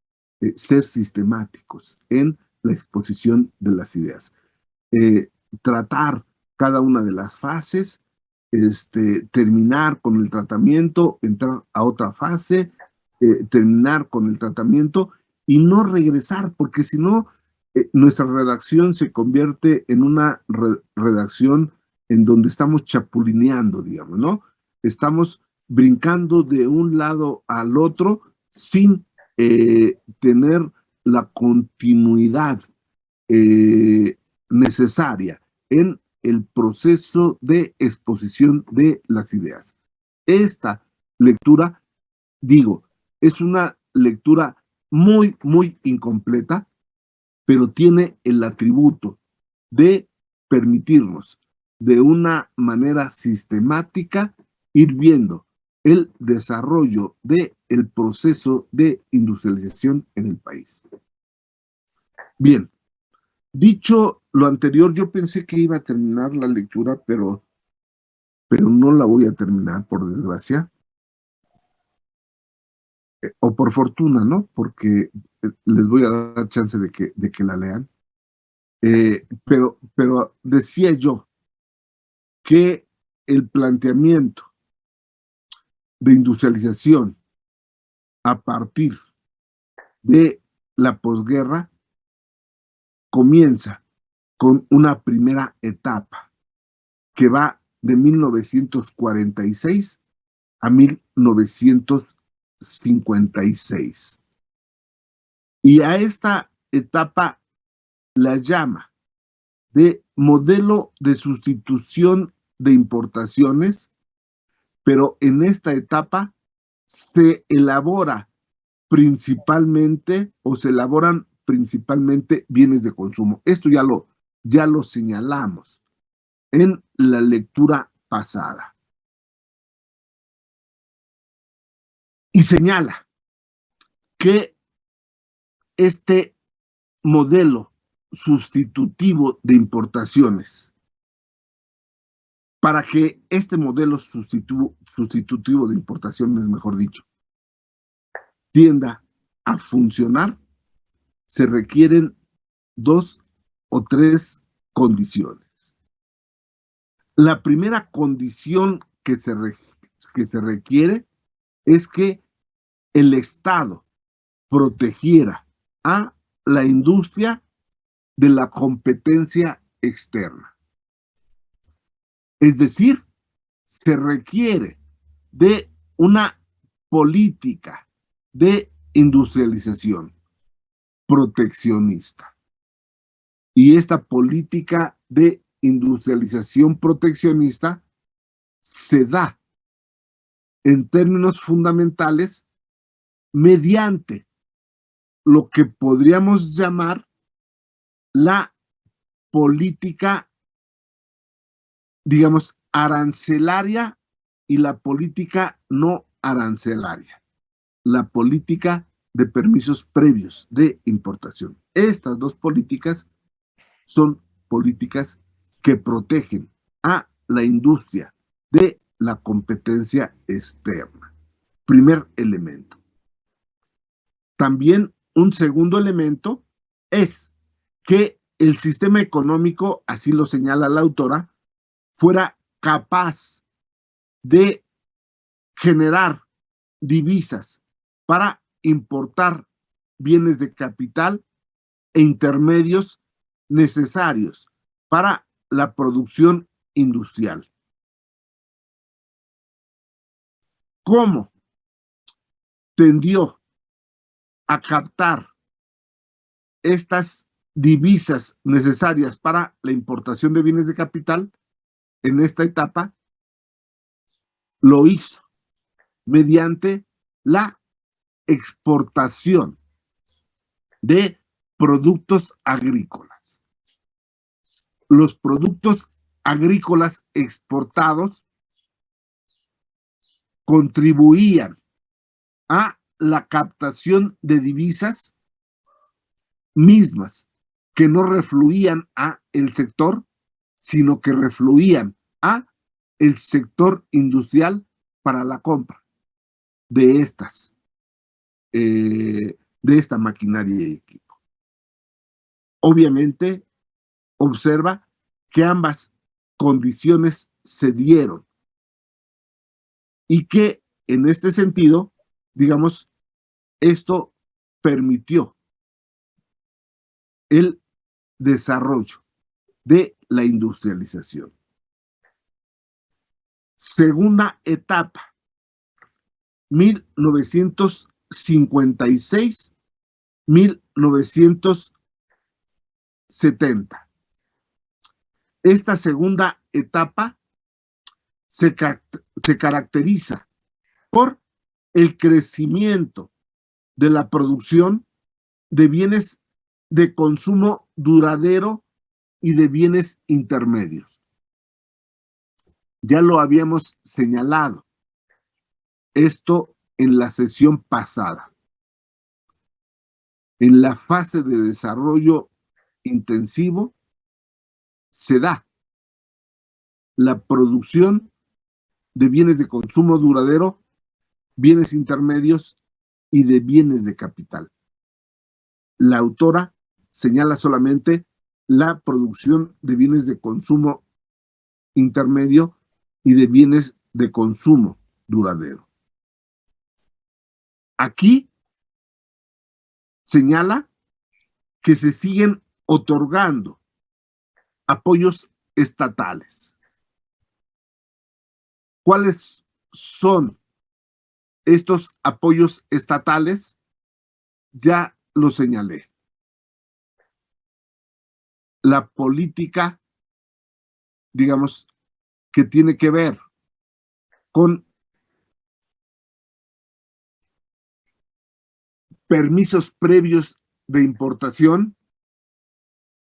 ser sistemáticos en la exposición de las ideas, tratar cada una de las fases terminar con el tratamiento, entrar a otra fase, terminar con el tratamiento y no regresar, porque si no, nuestra redacción se convierte en una redacción en donde estamos chapulineando, digamos, ¿no? Estamos brincando de un lado al otro sin tener la continuidad necesaria en el proceso de exposición de las ideas. Esta lectura, digo, es una lectura muy, muy incompleta, pero tiene el atributo de permitirnos de una manera sistemática ir viendo el desarrollo del proceso de industrialización en el país. Bien, dicho lo anterior, yo pensé que iba a terminar la lectura, pero no la voy a terminar, por desgracia. O por fortuna, ¿no? Porque les voy a dar chance de que la lean. Pero decía yo que el planteamiento de industrialización a partir de la posguerra comienza con una primera etapa que va de 1946 a 1956. Y a esta etapa la llama de modelo de sustitución de importaciones, pero en esta etapa se elabora principalmente o se elaboran principalmente bienes de consumo. Esto ya lo señalamos en la lectura pasada. Y señala que este modelo sustitutivo de importaciones, para que este modelo sustitutivo de importaciones, mejor dicho, tienda a funcionar, se requieren 2 o 3 condiciones. La primera condición que se requiere es que el Estado protegiera a la industria de la competencia externa. Es decir, se requiere de una política de industrialización proteccionista. Y esta política de industrialización proteccionista se da en términos fundamentales mediante lo que podríamos llamar la política, digamos, arancelaria y la política no arancelaria, la política de permisos previos de importación. Estas dos políticas son políticas que protegen a la industria de la competencia externa. Primer elemento. También un segundo elemento es que el sistema económico, así lo señala la autora, fuera capaz de generar divisas para importar bienes de capital e intermedios necesarios para la producción industrial. ¿Cómo tendió a captar estas divisas necesarias para la importación de bienes de capital? En esta etapa lo hizo mediante la exportación de productos agrícolas. Los productos agrícolas exportados contribuían a la captación de divisas mismas que no refluían a el sector, sino que refluían a el sector industrial para la compra de esta maquinaria y equipo. Obviamente, observa que ambas condiciones se dieron y que en este sentido, digamos, esto permitió el desarrollo de la industrialización. Segunda etapa, 1956-1970. Esta segunda etapa se caracteriza por el crecimiento de la producción de bienes de consumo duradero y de bienes intermedios. Ya lo habíamos señalado esto en la sesión pasada. En la fase de desarrollo intensivo se da la producción de bienes de consumo duradero, bienes intermedios y de bienes de capital. La autora señala solamente la producción de bienes de consumo intermedio y de bienes de consumo duradero. Aquí señala que se siguen otorgando apoyos estatales. ¿Cuáles son estos apoyos estatales? Ya lo señalé. La política, digamos, que tiene que ver con permisos previos de importación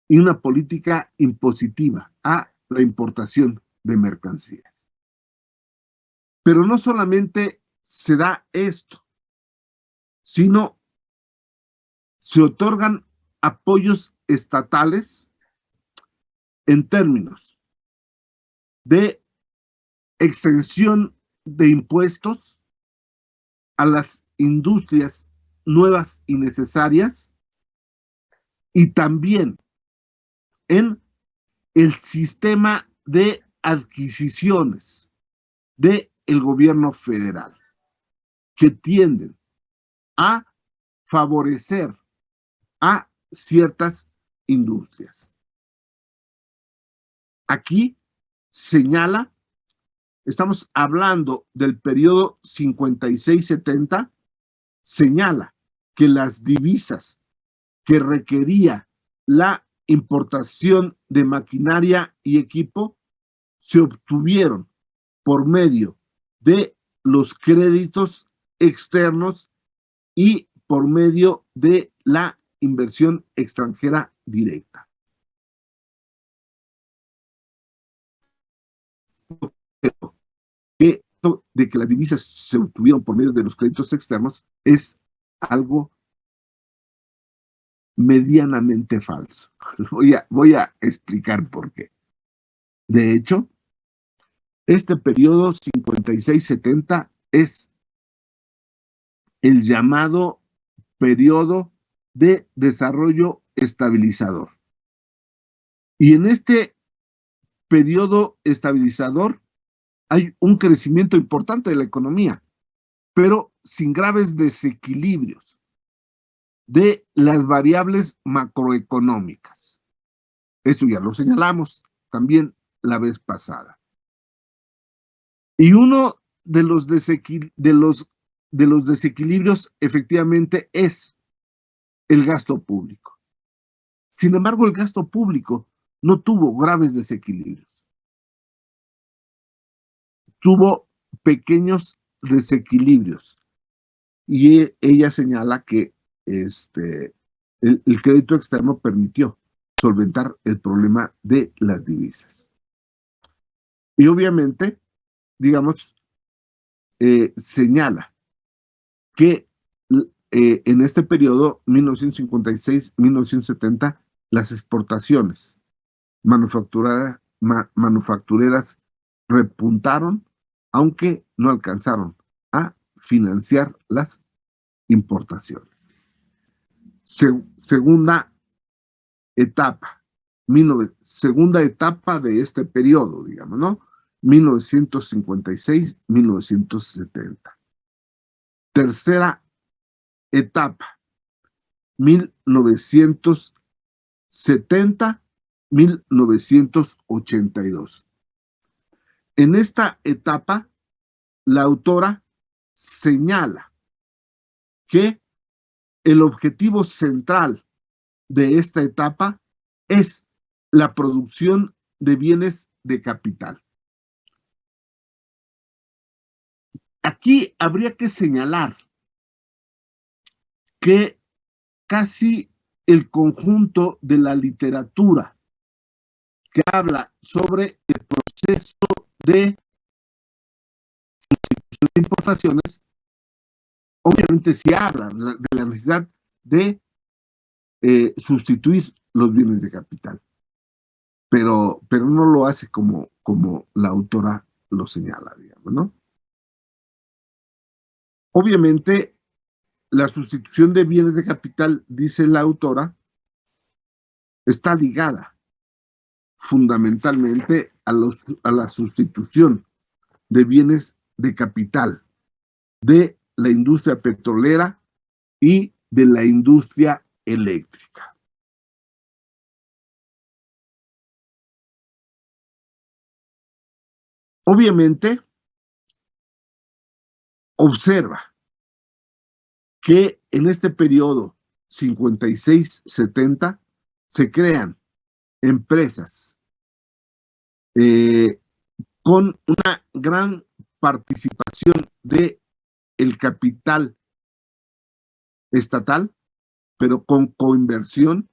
y una política impositiva a la importación de mercancías. Pero no solamente se da esto, sino se otorgan apoyos estatales en términos de exención de impuestos a las industrias nuevas y necesarias, y también en el sistema de adquisiciones del gobierno federal, que tienden a favorecer a ciertas industrias. Aquí señala, estamos hablando del periodo 56-70, señala que las divisas que requería la importación de maquinaria y equipo se obtuvieron por medio de los créditos externos y por medio de la inversión extranjera directa. De que las divisas se obtuvieron por medio de los créditos externos es algo medianamente falso. Voy a explicar por qué. De hecho, este periodo 56-70 es el llamado periodo de desarrollo estabilizador. Y en este periodo estabilizador hay un crecimiento importante de la economía, pero sin graves desequilibrios de las variables macroeconómicas. Eso ya lo señalamos también la vez pasada. Y uno de los desequilibrios efectivamente es el gasto público. Sin embargo, el gasto público no tuvo graves desequilibrios. Tuvo pequeños desequilibrios. Y ella señala que el crédito externo permitió solventar el problema de las divisas. Y obviamente, digamos, señala que en este periodo, 1956-1970, las exportaciones manufactureras repuntaron, aunque no alcanzaron a financiar las importaciones. Segunda etapa de este periodo, digamos, ¿no? 1956-1970. Tercera etapa, 1970-1982. En esta etapa, la autora señala que el objetivo central de esta etapa es la producción de bienes de capital. Aquí habría que señalar que casi el conjunto de la literatura que habla sobre el proceso de importaciones, obviamente sí habla de la necesidad de sustituir los bienes de capital, pero no lo hace como la autora lo señala, digamos, ¿no? Obviamente, la sustitución de bienes de capital, dice la autora, está ligada fundamentalmente a la sustitución de bienes de capital de la industria petrolera y de la industria eléctrica. Obviamente, observa que en este periodo 56-70 se crean empresas con una gran participación de el capital estatal, pero con coinversión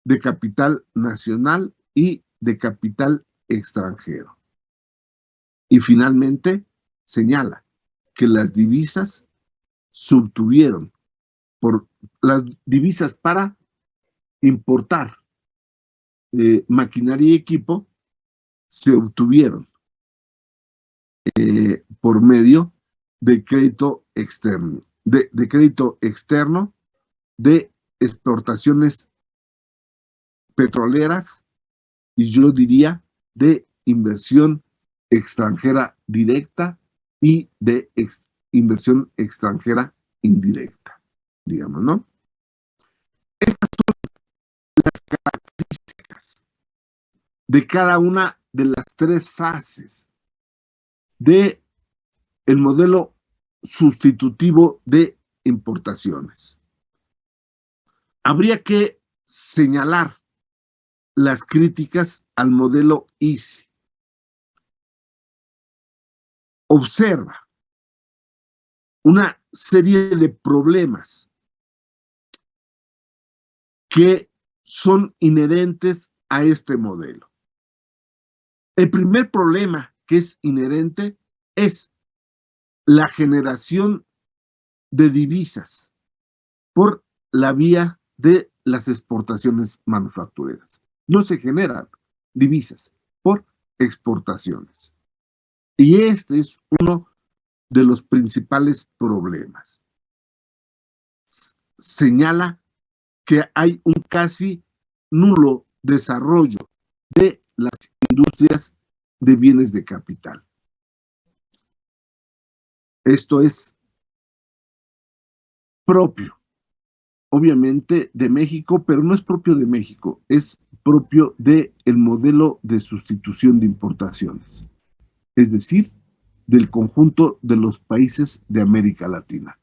de capital nacional y de capital extranjero. Y finalmente señala que las divisas subtuvieron por las divisas para importar maquinaria y equipo se obtuvieron por medio de crédito externo, de crédito externo, de exportaciones petroleras y yo diría de inversión extranjera directa y de inversión extranjera indirecta, digamos, ¿no? Estas son las características de cada una de las tres fases de el modelo sustitutivo de importaciones. Habría que señalar las críticas al modelo ICI. Observa una serie de problemas que son inherentes a este modelo. El primer problema que es inherente es la generación de divisas por la vía de las exportaciones manufactureras. No se generan divisas por exportaciones. Y este es uno de los principales problemas. Señala que hay un casi nulo desarrollo de las industrias de bienes de capital. Esto es propio, obviamente, de México, pero no es propio de México, es propio del modelo de sustitución de importaciones, es decir, del conjunto de los países de América Latina.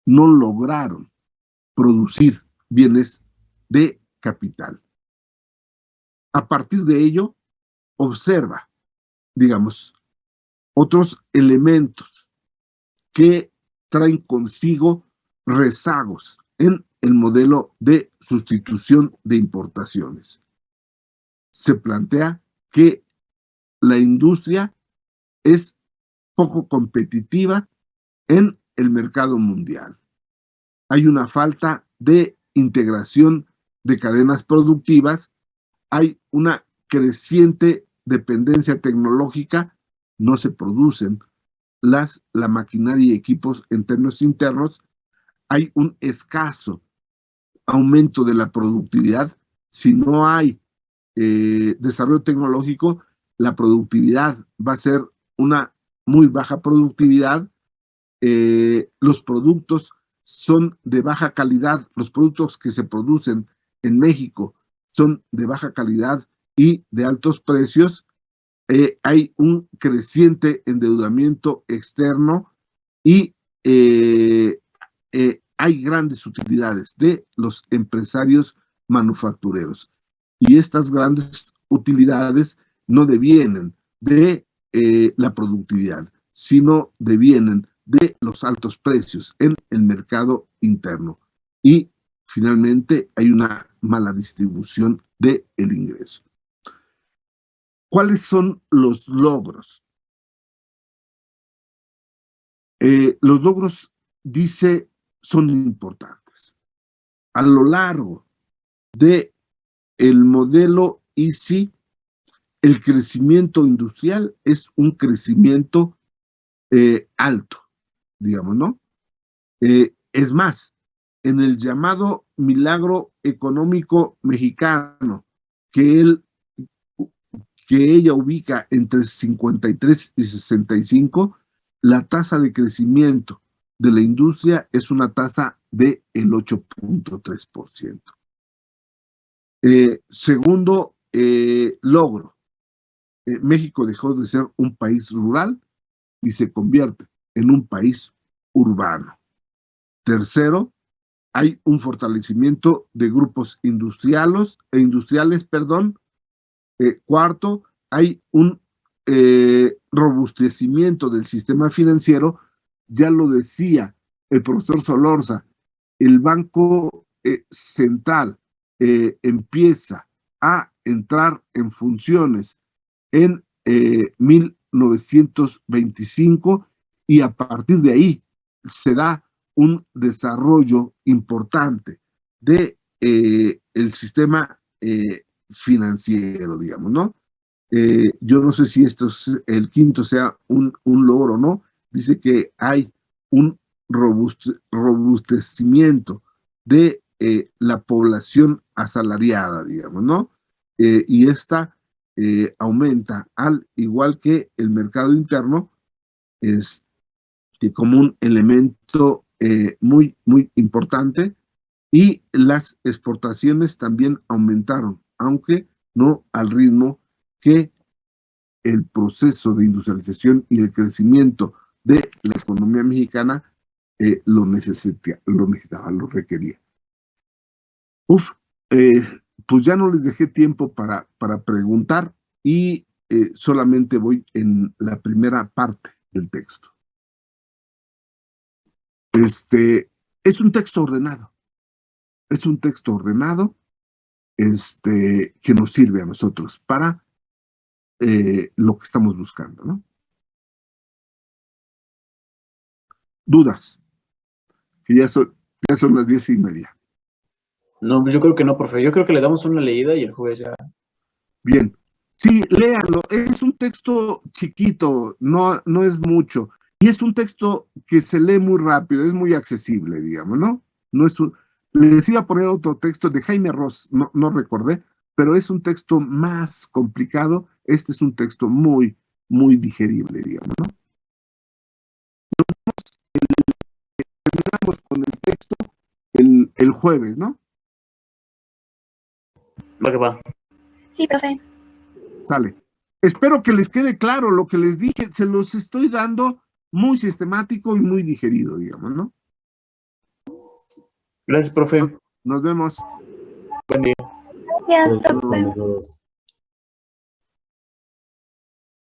No lograron producir bienes de capital. A partir de ello, observa, digamos, otros elementos que traen consigo rezagos en el modelo de sustitución de importaciones. Se plantea que la industria es poco competitiva en el mercado mundial. Hay una falta de integración de cadenas productivas, hay una creciente dependencia tecnológica, no se producen la maquinaria y equipos en términos internos, hay un escaso aumento de la productividad, si no hay desarrollo tecnológico, la productividad va a ser una muy baja productividad, los productos son de baja calidad, los productos que se producen en México son de baja calidad y de altos precios, hay un creciente endeudamiento externo y hay grandes utilidades de los empresarios manufactureros. Y estas grandes utilidades no devienen de la productividad, sino devienen de los altos precios en el mercado interno. Y finalmente hay una mala distribución del ingreso. ¿Cuáles son los logros? Los logros, dice, son importantes. A lo largo de el modelo EASY, el crecimiento industrial es un crecimiento alto, digamos, ¿no? Es más, en el llamado milagro económico mexicano, que ella ubica entre 53 y 65, la tasa de crecimiento de la industria es una tasa del 8.3%. Segundo logro, México dejó de ser un país rural y se convierte en un país urbano. Tercero, hay un fortalecimiento de grupos industriales. Cuarto, hay un robustecimiento del sistema financiero. Ya lo decía el profesor Solorza, el Banco Central empieza a entrar en funciones en 1925 y a partir de ahí se da un desarrollo importante de el sistema financiero, financiero, ¿no? Yo no sé si esto es el quinto sea un logro o no. Dice que hay un robustecimiento de la población asalariada, digamos, ¿no? Y esta aumenta, al igual que el mercado interno, como un elemento muy, muy importante, y las exportaciones también aumentaron, aunque no al ritmo que el proceso de industrialización y el crecimiento de la economía mexicana lo necesitaba, lo requería. Pues ya no les dejé tiempo para preguntar y solamente voy en la primera parte del texto. Es un texto ordenado. Es un texto ordenado que nos sirve a nosotros para lo que estamos buscando, ¿no? ¿Dudas? Que ya son las 10:30. No, yo creo que no, profe. Yo creo que le damos una leída y el jueves ya. Bien. Sí, léanlo. Es un texto chiquito, no es mucho. Y es un texto que se lee muy rápido, es muy accesible, digamos, ¿no? No es les iba a poner otro texto de Jaime Ross, no recordé, pero es un texto más complicado. Este es un texto muy, muy digerible, digamos, ¿no? Terminamos con el texto el jueves, ¿no? Va que va. Sí, profe. Sale. Espero que les quede claro lo que les dije. Se los estoy dando muy sistemático y muy digerido, digamos, ¿no? Gracias, profe. Nos vemos. Buen día. Gracias, profe. Saludos.